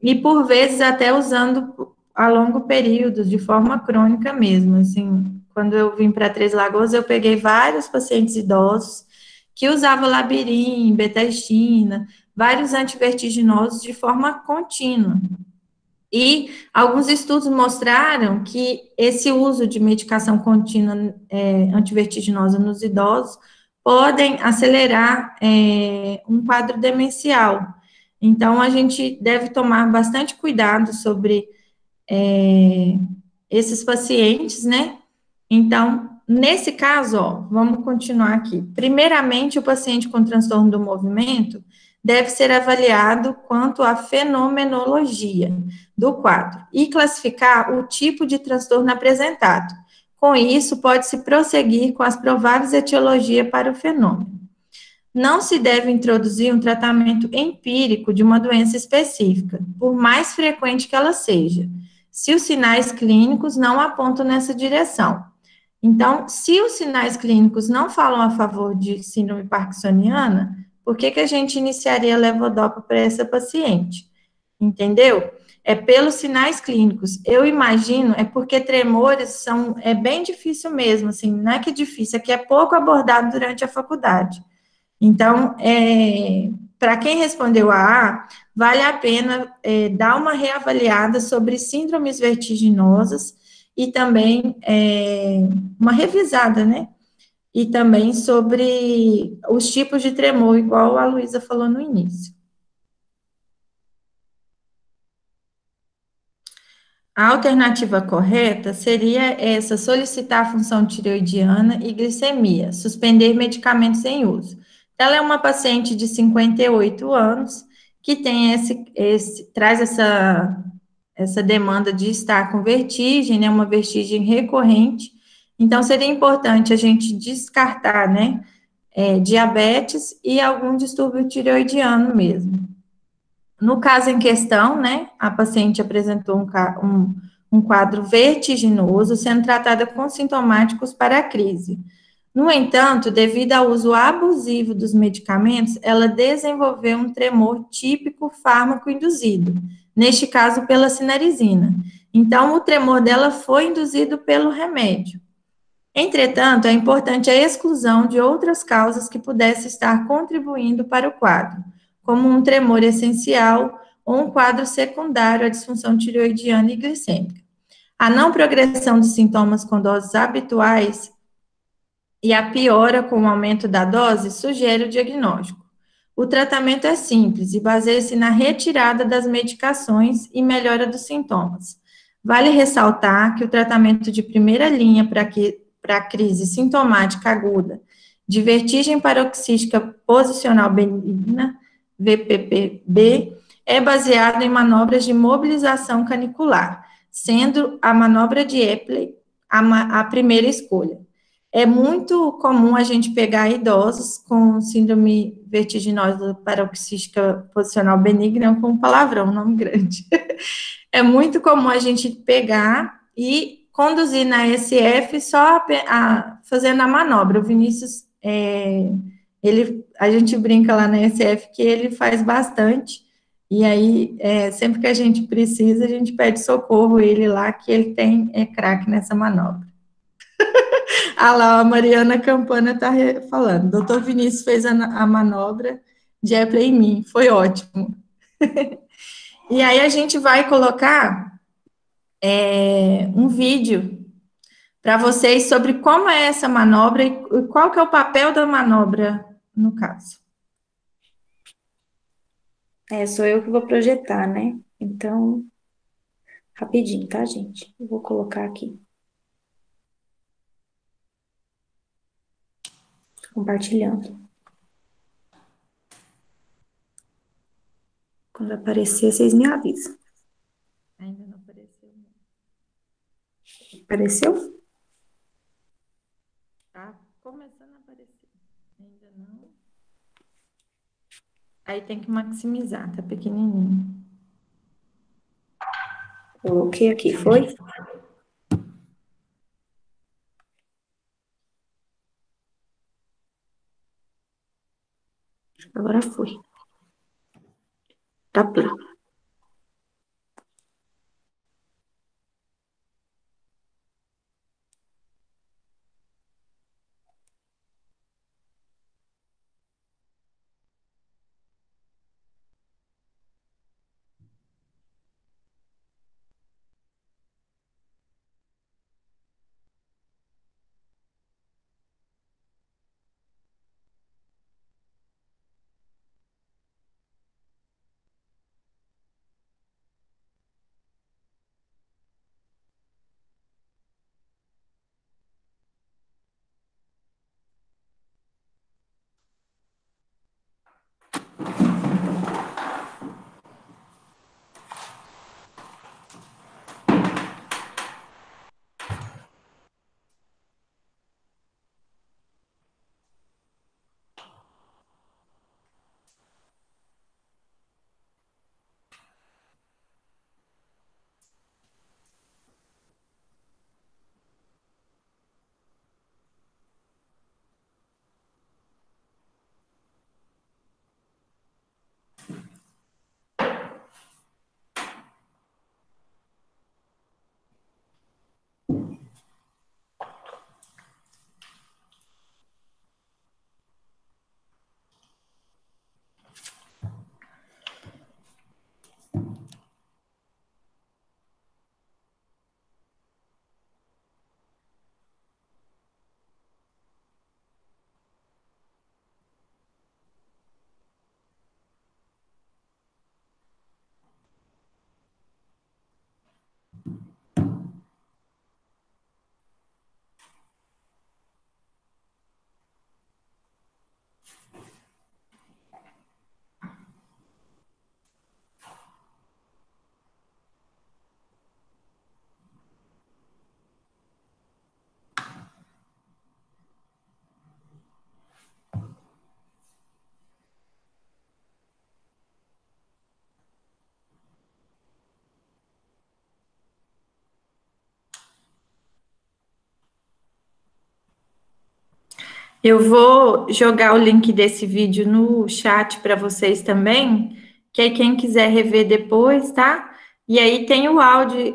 e por vezes até usando a longo período, de forma crônica mesmo. Assim, quando eu vim para Três Lagoas, eu peguei vários pacientes idosos que usavam labirin, betaestina, vários antivertiginosos de forma contínua. E alguns estudos mostraram que esse uso de medicação contínua antivertiginosa nos idosos podem acelerar um quadro demencial. Então, a gente deve tomar bastante cuidado sobre esses pacientes, né? Então, nesse caso, ó, vamos continuar aqui. Primeiramente, o paciente com transtorno do movimento deve ser avaliado quanto à fenomenologia do quadro e classificar o tipo de transtorno apresentado. Com isso, pode-se prosseguir com as prováveis etiologias para o fenômeno. Não se deve introduzir um tratamento empírico de uma doença específica, por mais frequente que ela seja, se os sinais clínicos não apontam nessa direção. Então, se os sinais clínicos não falam a favor de síndrome parkinsoniana, por que a gente iniciaria levodopa para essa paciente? Entendeu? É pelos sinais clínicos. Eu imagino, é porque tremores é bem difícil mesmo, assim, não é que é difícil, é que é pouco abordado durante a faculdade. Então, para quem respondeu a A, vale a pena dar uma reavaliada sobre síndromes vertiginosas e também uma revisada, né? E também sobre os tipos de tremor, igual a Luísa falou no início. A alternativa correta seria essa: solicitar a função tireoidiana e glicemia, suspender medicamentos em uso. Ela é uma paciente de 58 anos que tem traz essa demanda de estar com vertigem, né, uma vertigem recorrente. Então, seria importante a gente descartar, né, diabetes e algum distúrbio tireoidiano mesmo. No caso em questão, né, a paciente apresentou um quadro vertiginoso, sendo tratada com sintomáticos para a crise. No entanto, devido ao uso abusivo dos medicamentos, ela desenvolveu um tremor típico fármaco-induzido, neste caso pela cinnarizina. Então, o tremor dela foi induzido pelo remédio. Entretanto, é importante a exclusão de outras causas que pudessem estar contribuindo para o quadro, como um tremor essencial ou um quadro secundário à disfunção tireoidiana e glicêmica. A não progressão dos sintomas com doses habituais e a piora com o aumento da dose sugere o diagnóstico. O tratamento é simples e baseia-se na retirada das medicações e melhora dos sintomas. Vale ressaltar que o tratamento de primeira linha para a crise sintomática aguda de vertigem paroxística posicional benigna, VPPB, é baseado em manobras de mobilização canicular, sendo a manobra de Epley a primeira escolha. É muito comum a gente pegar idosos com síndrome vertiginosa paroxística posicional benigna, com palavrão, nome grande. É muito comum a gente pegar e conduzir na SF só fazendo a manobra. O Vinícius, a gente brinca lá na SF que ele faz bastante, E aí, sempre que a gente precisa, a gente pede socorro a ele lá, que ele é craque nessa manobra. Ah lá, a Mariana Campana está falando. Doutor Vinícius fez a manobra de Epley em mim, foi ótimo. E aí a gente vai colocar um vídeo para vocês sobre como é essa manobra e qual que é o papel da manobra no caso.
Sou eu que vou projetar, né? Então, rapidinho, tá, gente? Eu vou colocar aqui. Compartilhando. Quando aparecer, vocês me avisam.
Ainda não apareceu.
Apareceu?
Tá começando a aparecer. Ainda não. Aí tem que maximizar, tá pequenininho.
Coloquei aqui, foi? Agora foi. Tá plano.
Eu vou jogar o link desse vídeo no chat para vocês também, que aí quem quiser rever depois, tá? E aí tem o áudio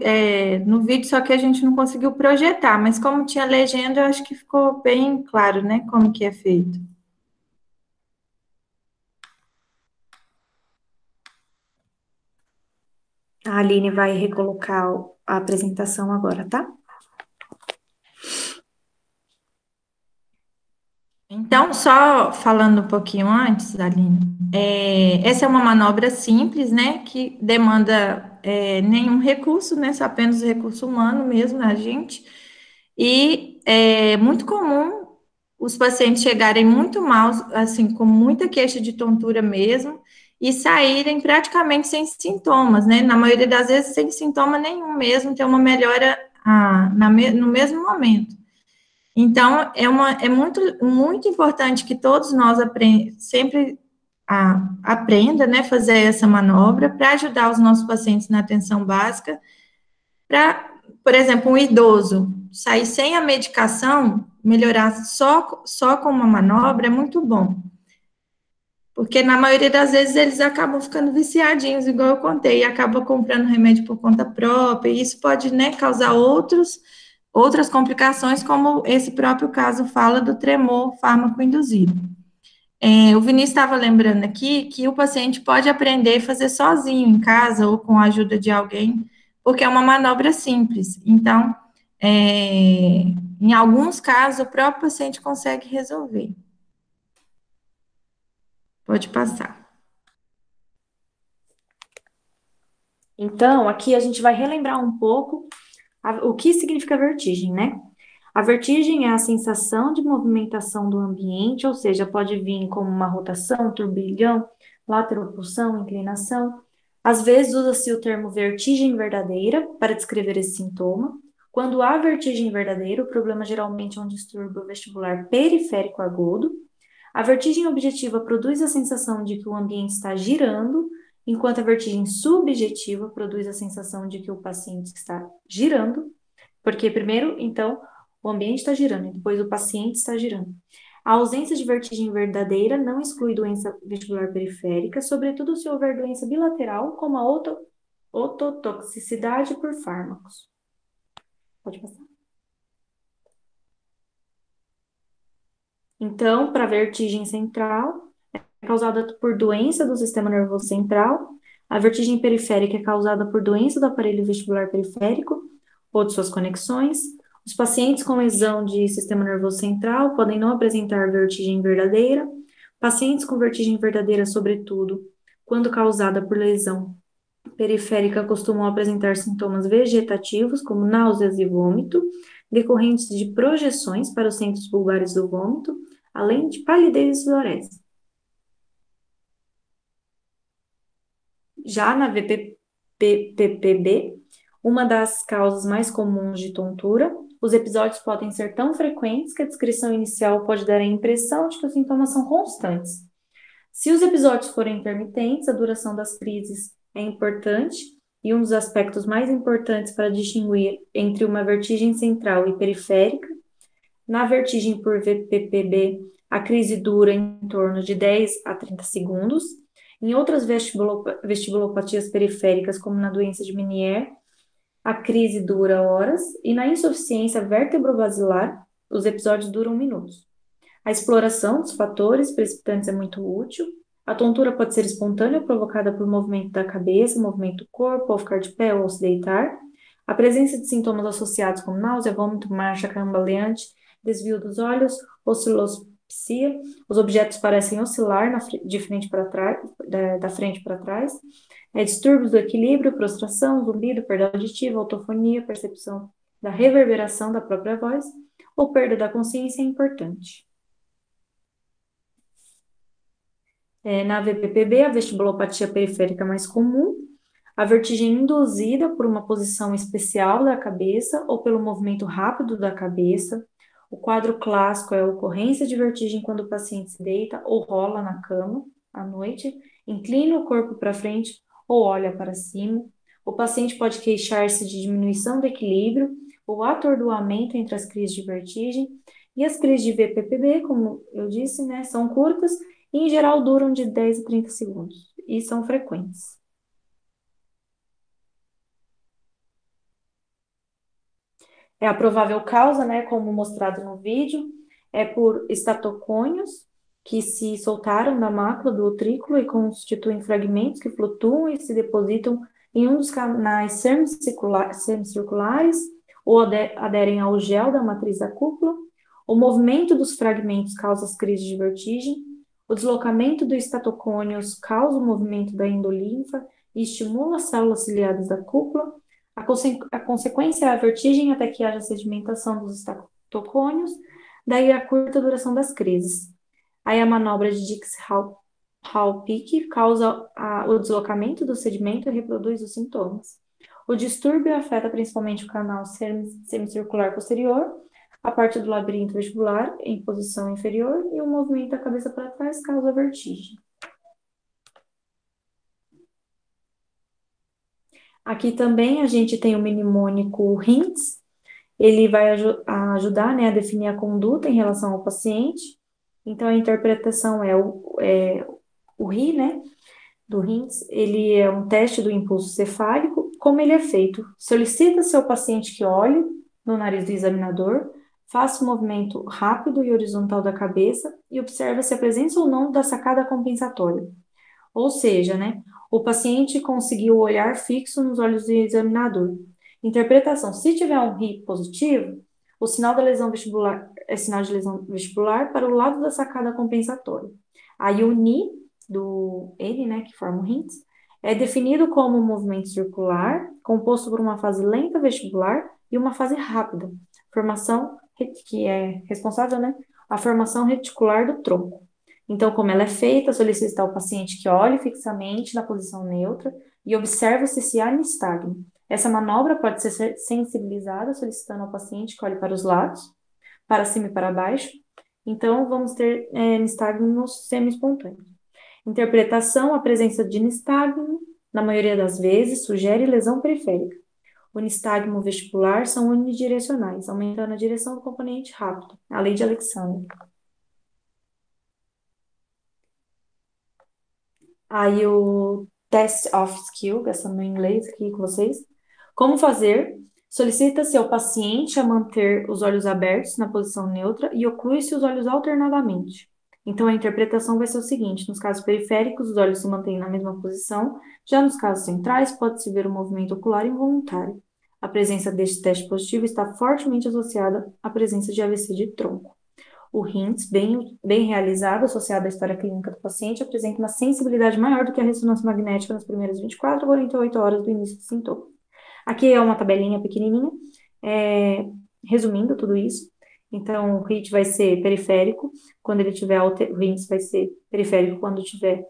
no vídeo, só que a gente não conseguiu projetar, mas como tinha legenda, eu acho que ficou bem claro, né, como que é feito.
A Aline vai recolocar a apresentação agora, tá?
Então, só falando um pouquinho antes, Aline, essa é uma manobra simples, né, que demanda nenhum recurso, né, só apenas o recurso humano mesmo, a gente, e é muito comum os pacientes chegarem muito mal, assim, com muita queixa de tontura mesmo, e saírem praticamente sem sintomas, né, na maioria das vezes sem sintoma nenhum mesmo, ter uma melhora no mesmo momento. Então, é muito, muito importante que todos nós sempre aprenda, né, fazer essa manobra para ajudar os nossos pacientes na atenção básica, para, por exemplo, um idoso sair sem a medicação, melhorar só com uma manobra é muito bom. Porque na maioria das vezes eles acabam ficando viciadinhos, igual eu contei, e acabam comprando remédio por conta própria, e isso pode, né, causar outras complicações, como esse próprio caso fala do tremor fármaco induzido. O Vinícius estava lembrando aqui que o paciente pode aprender a fazer sozinho em casa ou com a ajuda de alguém, porque é uma manobra simples. Então, em alguns casos, o próprio paciente consegue resolver. Pode passar.
Então, aqui a gente vai relembrar um pouco o que significa vertigem, né? A vertigem é a sensação de movimentação do ambiente, ou seja, pode vir como uma rotação, turbilhão, lateralpulsão, inclinação. Às vezes usa-se o termo vertigem verdadeira para descrever esse sintoma. Quando há vertigem verdadeira, o problema geralmente é um distúrbio vestibular periférico agudo. A vertigem objetiva produz a sensação de que o ambiente está girando, enquanto a vertigem subjetiva produz a sensação de que o paciente está girando, porque primeiro, então, o ambiente está girando e depois o paciente está girando. A ausência de vertigem verdadeira não exclui doença vestibular periférica, sobretudo se houver doença bilateral, como a ototoxicidade por fármacos. Pode passar. Então, para a vertigem central, é causada por doença do sistema nervoso central. A vertigem periférica é causada por doença do aparelho vestibular periférico ou de suas conexões. Os pacientes com lesão de sistema nervoso central podem não apresentar vertigem verdadeira. Pacientes com vertigem verdadeira, sobretudo, quando causada por lesão periférica, costumam apresentar sintomas vegetativos, como náuseas e vômito, decorrentes de projeções para os centros bulbares do vômito, além de palidez e sudorese. Já na VPPB, uma das causas mais comuns de tontura, os episódios podem ser tão frequentes que a descrição inicial pode dar a impressão de que os sintomas são constantes. Se os episódios forem intermitentes, a duração das crises é importante e um dos aspectos mais importantes para distinguir entre uma vertigem central e periférica. Na vertigem por VPPB, a crise dura em torno de 10 a 30 segundos. Em outras vestibulopatias periféricas, como na doença de Meniere, a crise dura horas, e na insuficiência vertebrobasilar, os episódios duram minutos. A exploração dos fatores precipitantes é muito útil. A tontura pode ser espontânea, provocada por movimento da cabeça, movimento do corpo, ao ficar de pé ou ao se deitar. A presença de sintomas associados como náusea, vômito, marcha cambaleante, desvio dos olhos, oscilopsia. Os objetos parecem oscilar de frente para trás, da frente para trás. Distúrbios do equilíbrio, prostração, zumbido, perda auditiva, autofonia, percepção da reverberação da própria voz ou perda da consciência é importante. Na VPPB, a vestibulopatia periférica mais comum, a vertigem induzida por uma posição especial da cabeça ou pelo movimento rápido da cabeça. O quadro clássico é a ocorrência de vertigem quando o paciente se deita ou rola na cama à noite, inclina o corpo para frente ou olha para cima. O paciente pode queixar-se de diminuição do equilíbrio ou atordoamento entre as crises de vertigem. E as crises de VPPB, como eu disse, né, são curtas e, em geral, duram de 10 a 30 segundos e são frequentes. A provável causa, né, como mostrado no vídeo, é por estatocônios que se soltaram da mácula do utrículo e constituem fragmentos que flutuam e se depositam em um dos canais semicirculares ou aderem ao gel da matriz da cúpula. O movimento dos fragmentos causa as crises de vertigem. O deslocamento do estatocônios causa o movimento da endolinfa e estimula as células ciliadas da cúpula. A consequência é a vertigem até que haja sedimentação dos estatocônios, daí a curta duração das crises. Aí a manobra de Dix-Hallpike causa o deslocamento do sedimento e reproduz os sintomas. O distúrbio afeta principalmente o canal semicircular posterior, a parte do labirinto vestibular em posição inferior e o movimento da cabeça para trás causa vertigem. Aqui também a gente tem o mnemônico HINTS. Ele vai ajudar, né, a definir a conduta em relação ao paciente. Então, a interpretação é O RI, né, do RINS, ele é um teste do impulso cefálico. Como ele é feito? Solicita-se ao paciente que olhe no nariz do examinador, faça um movimento rápido e horizontal da cabeça e observe se a presença ou não da sacada compensatória. Ou seja, né, o paciente conseguiu olhar fixo nos olhos do examinador. Interpretação: se tiver um RI positivo, o sinal da lesão vestibular é sinal de lesão vestibular para o lado da sacada compensatória. Aí o NI do N, né, que forma o RINS, é definido como um movimento circular, composto por uma fase lenta vestibular e uma fase rápida, formação que é responsável, né, a formação reticular do tronco. Então, como ela é feita, solicita ao paciente que olhe fixamente na posição neutra e observe se há nistagmo. Essa manobra pode ser sensibilizada solicitando ao paciente que olhe para os lados, para cima e para baixo. Então, vamos ter nistagmos semi-espontâneos. Interpretação: a presença de nistagmo, na maioria das vezes, sugere lesão periférica. O nistagmo vestibular são unidirecionais, aumentando a direção do componente rápido, a lei de Alexander. Aí o test of skill, gastando em inglês aqui com vocês. Como fazer? Solicita-se ao paciente a manter os olhos abertos na posição neutra e oclui-se os olhos alternadamente. Então, a interpretação vai ser o seguinte: nos casos periféricos, os olhos se mantêm na mesma posição, já nos casos centrais, pode-se ver o movimento ocular involuntário. A presença deste teste positivo está fortemente associada à presença de AVC de tronco. O RINS, bem realizado, associado à história clínica do paciente, apresenta uma sensibilidade maior do que a ressonância magnética nas primeiras 24 a 48 horas do início do sintoma. Aqui é uma tabelinha pequenininha, resumindo tudo isso. Então, o RIT vai ser periférico, quando ele tiver o RINS vai ser periférico quando tiver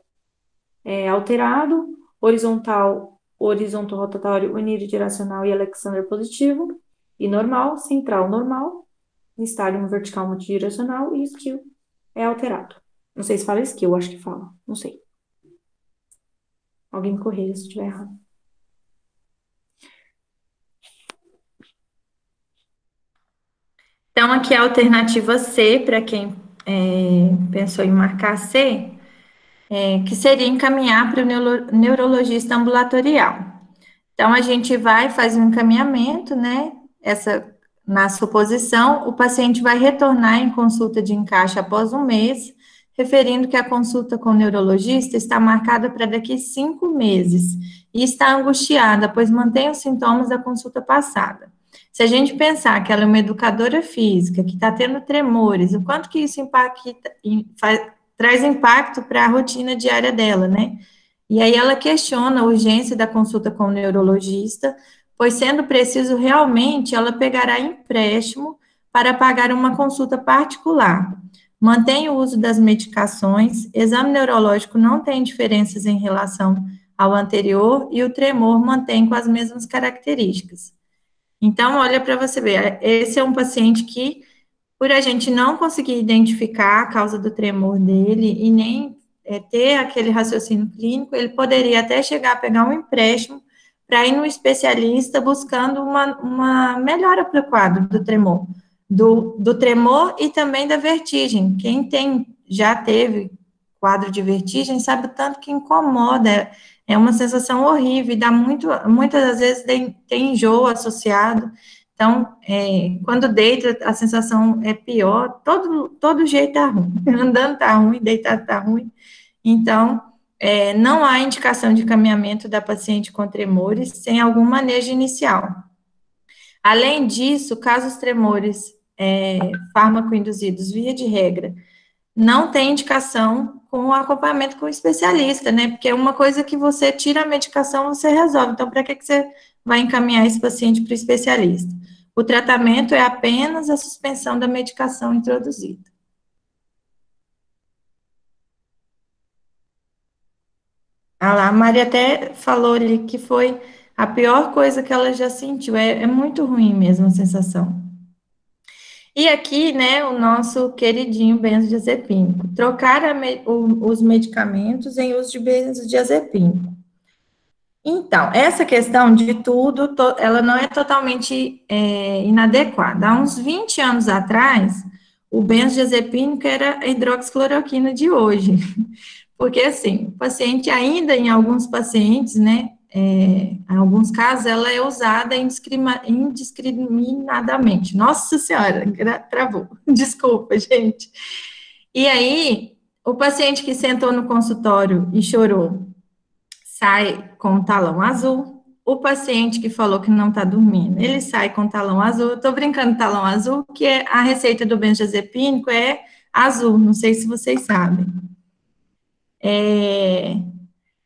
alterado, horizontal, horizonto rotatório, unidirecional e Alexander positivo, e normal, central normal, nistagmo vertical multidirecional e skill é alterado. Não sei se fala skill, acho que fala, não sei. Alguém me corrija se estiver errado.
Então, aqui a alternativa C, para quem pensou em marcar C, que seria encaminhar para o neurologista ambulatorial. Então, a gente vai fazer um encaminhamento, né? Na suposição, o paciente vai retornar em consulta de encaixe após um mês, referindo que a consulta com o neurologista está marcada para daqui 5 meses e está angustiada, pois mantém os sintomas da consulta passada. Se a gente pensar que ela é uma educadora física, que está tendo tremores, o quanto que isso traz impacto para a rotina diária dela, né? E aí ela questiona a urgência da consulta com o neurologista, pois sendo preciso realmente, ela pegará empréstimo para pagar uma consulta particular. Mantém o uso das medicações, exame neurológico não tem diferenças em relação ao anterior e o tremor mantém com as mesmas características. Então, olha para você ver, esse é um paciente que, por a gente não conseguir identificar a causa do tremor dele e nem ter aquele raciocínio clínico, ele poderia até chegar a pegar um empréstimo para ir no especialista buscando uma melhora para o quadro do tremor. Do tremor e também da vertigem. Quem já teve quadro de vertigem sabe o tanto que incomoda, é uma sensação horrível, e dá muitas das vezes tem enjoo associado. Então, quando deita, a sensação é pior, todo jeito tá ruim, andando tá ruim, deitado tá ruim. Então, não há indicação de encaminhamento da paciente com tremores sem algum manejo inicial. Além disso, caso os tremores fármaco-induzidos, via de regra, não tem indicação com acompanhamento com o especialista, né? Porque é uma coisa que você tira a medicação, você resolve. Então, para que você vai encaminhar esse paciente para o especialista? O tratamento é apenas a suspensão da medicação introduzida. A Maria até falou ali que foi a pior coisa que ela já sentiu. É muito ruim mesmo a sensação. E aqui, né, o nosso queridinho benzodiazepínico. Trocar os medicamentos em uso de benzodiazepínico. Então, essa questão de tudo, ela não é totalmente inadequada. Há uns 20 anos atrás, o benzodiazepínico era a hidroxicloroquina de hoje. Porque, assim, o paciente ainda, em alguns pacientes, né, em alguns casos, ela é usada indiscriminadamente. Nossa Senhora, travou. Desculpa, gente. E aí, o paciente que sentou no consultório e chorou, sai com um talão azul. O paciente que falou que não está dormindo, ele sai com talão azul. Eu estou brincando talão azul, que a receita do benzodiazepínico é azul, não sei se vocês sabem.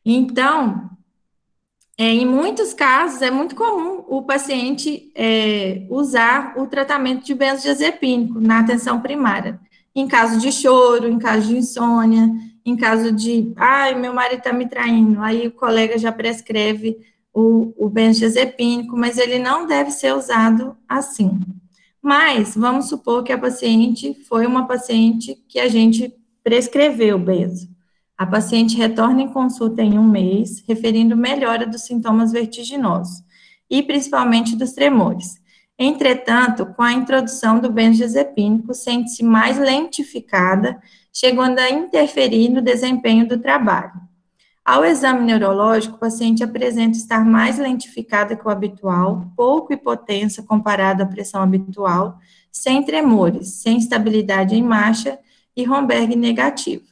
Então, em muitos casos, é muito comum o paciente usar o tratamento de benzodiazepínico na atenção primária. Em caso de choro, em caso de insônia, em caso de, ai, meu marido está me traindo, aí o colega já prescreve o benzodiazepínico, mas ele não deve ser usado assim. Mas, vamos supor que a paciente foi uma paciente que a gente prescreveu benzo. A paciente retorna em consulta em um mês, referindo melhora dos sintomas vertiginosos, e principalmente dos tremores. Entretanto, com a introdução do benzodiazepínico, sente-se mais lentificada, chegando a interferir no desempenho do trabalho. Ao exame neurológico, o paciente apresenta estar mais lentificada que o habitual, pouco hipotensa comparado à pressão habitual, sem tremores, sem estabilidade em marcha e Romberg negativo.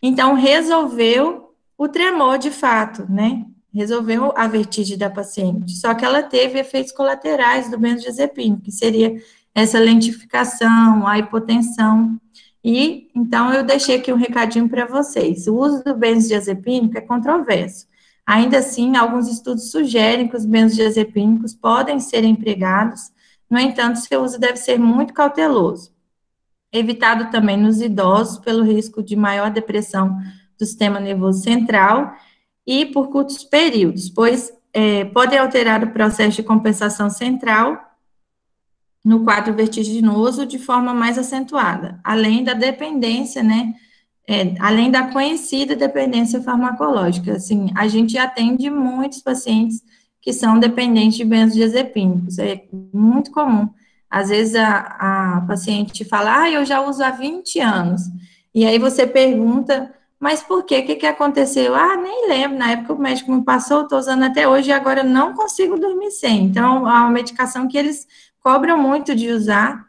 Então, resolveu o tremor de fato, né? Resolveu a vertigem da paciente. Só que ela teve efeitos colaterais do benzodiazepínico, que seria essa lentificação, a hipotensão. E, então, eu deixei aqui um recadinho para vocês. O uso do benzodiazepínico é controverso. Ainda assim, alguns estudos sugerem que os benzodiazepínicos podem ser empregados, no entanto, seu uso deve ser muito cauteloso. Evitado também nos idosos pelo risco de maior depressão do sistema nervoso central e por curtos períodos, pois podem alterar o processo de compensação central no quadro vertiginoso de forma mais acentuada, além da dependência, né, além da conhecida dependência farmacológica. Assim, a gente atende muitos pacientes que são dependentes de benzodiazepínicos, é muito comum. Às vezes a paciente fala, eu já uso há 20 anos. E aí você pergunta, mas por quê? O que aconteceu? Nem lembro, na época o médico me passou, estou usando até hoje e agora não consigo dormir sem. Então, é uma medicação que eles cobram muito de usar,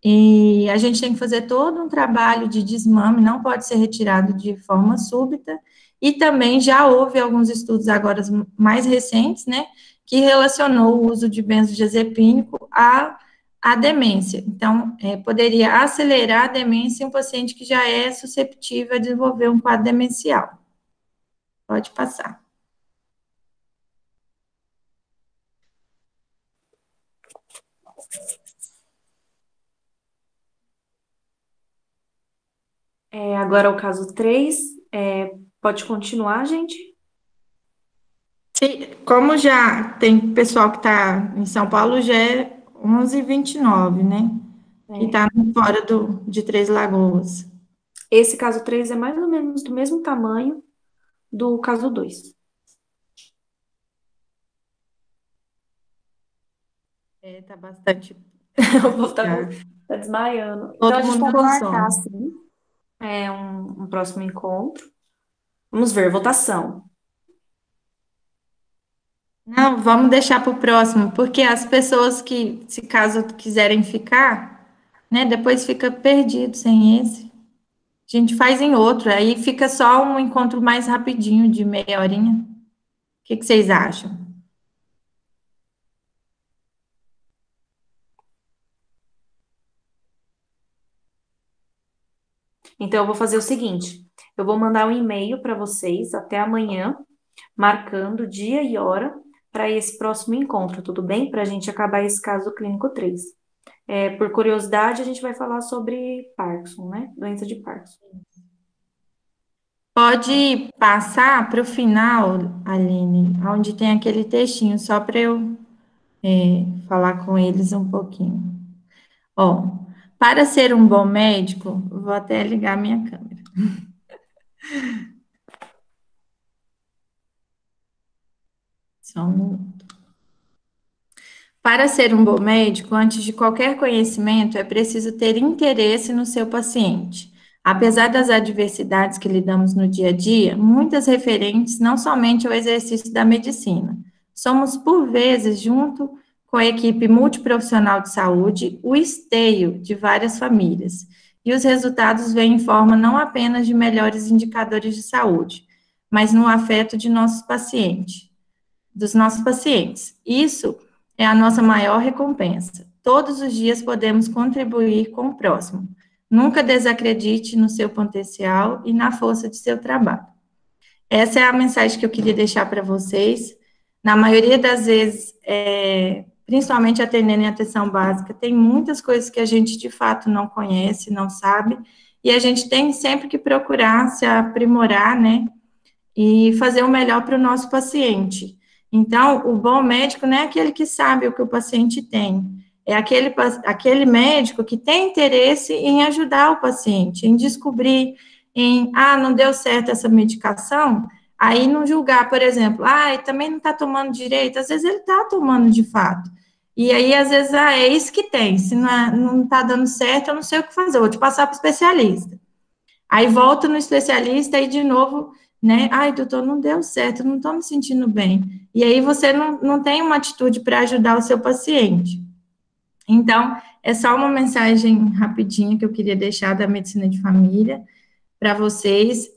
e a gente tem que fazer todo um trabalho de desmame, não pode ser retirado de forma súbita, e também já houve alguns estudos agora mais recentes, né, que relacionou o uso de benzodiazepínico à demência. Então, poderia acelerar a demência em um paciente que já é susceptível a desenvolver um quadro demencial. Pode passar.
Agora o caso 3, pode continuar, gente?
Sim, como já tem pessoal que está em São Paulo, já é 11h29, né? Que está fora de Três Lagoas.
Esse caso 3 é mais ou menos do mesmo tamanho do caso 2.
Tá bastante.
O povo tá desmaiando. Então,
Todo
a gente
mundo
pode
com
marcar,
sono.
sim, um próximo encontro. Vamos ver, votação.
Não, vamos deixar para o próximo, porque as pessoas que, se caso quiserem ficar, né, depois fica perdido sem esse. A gente faz em outro, aí fica só um encontro mais rapidinho, de meia horinha. O que vocês acham?
Então, eu vou fazer o seguinte: eu vou mandar um e-mail para vocês até amanhã, marcando dia e hora para esse próximo encontro, tudo bem? Para a gente acabar esse caso clínico 3. Por curiosidade, a gente vai falar sobre Parkinson, né? Doença de Parkinson.
Pode passar para o final, Aline, onde tem aquele textinho, só para eu falar com eles um pouquinho. Ó, para ser um bom médico, vou até ligar minha câmera. Só um minuto. Para ser um bom médico, antes de qualquer conhecimento, é preciso ter interesse no seu paciente. Apesar das adversidades que lidamos no dia a dia, muitas referentes não somente ao exercício da medicina. Somos, por vezes, junto com a equipe multiprofissional de saúde, o esteio de várias famílias. E os resultados vêm em forma não apenas de melhores indicadores de saúde, mas no afeto de nossos pacientes, dos nossos pacientes. Isso é a nossa maior recompensa. Todos os dias podemos contribuir com o próximo. Nunca desacredite no seu potencial e na força de seu trabalho. Essa é a mensagem que eu queria deixar para vocês. Na maioria das vezes, principalmente atendendo em atenção básica, tem muitas coisas que a gente de fato não conhece, não sabe, e a gente tem sempre que procurar se aprimorar, né, e fazer o melhor para o nosso paciente. Então, o bom médico não é aquele que sabe o que o paciente tem, é aquele médico que tem interesse em ajudar o paciente, em descobrir, não deu certo essa medicação, aí não julgar, por exemplo, também não está tomando direito, às vezes ele está tomando de fato, e aí às vezes, é isso que tem, se não está dando certo, eu não sei o que fazer, eu vou te passar para o especialista. Aí volta no especialista e de novo, né? Doutor, não deu certo, não estou me sentindo bem. E aí você não tem uma atitude para ajudar o seu paciente. Então, é só uma mensagem rapidinha que eu queria deixar da medicina de família para vocês.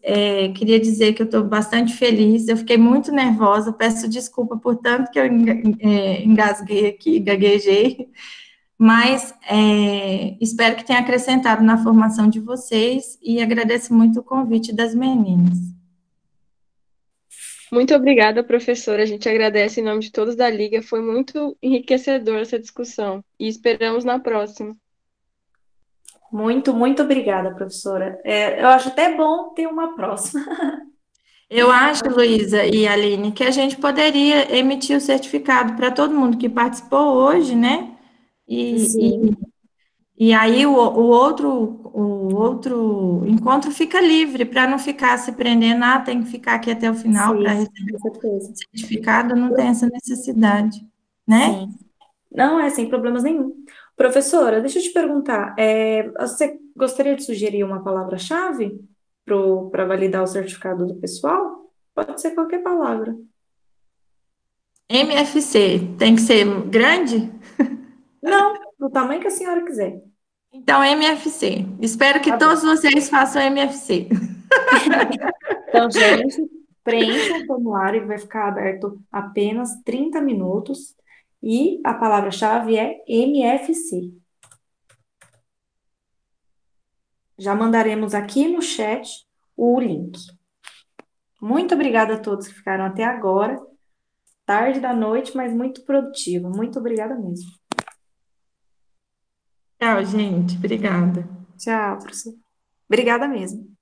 Queria dizer que eu estou bastante feliz, eu fiquei muito nervosa, peço desculpa por tanto que eu engasguei aqui, gaguejei, mas espero que tenha acrescentado na formação de vocês e agradeço muito o convite das meninas.
Muito obrigada, professora. A gente agradece em nome de todos da Liga. Foi muito enriquecedora essa discussão e esperamos na próxima.
Muito, muito obrigada, professora. Eu acho até bom ter uma próxima.
Eu acho, Luísa e Aline, que a gente poderia emitir o certificado para todo mundo que participou hoje, né?
Sim,
E aí o outro encontro fica livre para não ficar se prendendo, tem que ficar aqui até o final para
sim,
receber
com certeza.
o certificado, não tem essa necessidade, né?
Sim. Não, sem problemas nenhum. Professora, deixa eu te perguntar, você gostaria de sugerir uma palavra-chave para validar o certificado do pessoal? Pode ser qualquer palavra.
MFC, tem que ser grande?
Não, do tamanho que a senhora quiser.
Então, MFC. Espero que
Tá
todos
bom.
vocês façam MFC.
Então, gente, preencha o formulário e vai ficar aberto apenas 30 minutos. E a palavra-chave é MFC. Já mandaremos aqui no chat o link. Muito obrigada a todos que ficaram até agora. Tarde da noite, mas muito produtivo. Muito obrigada mesmo.
Tchau, gente. Obrigada.
Tchau, professor. Obrigada mesmo.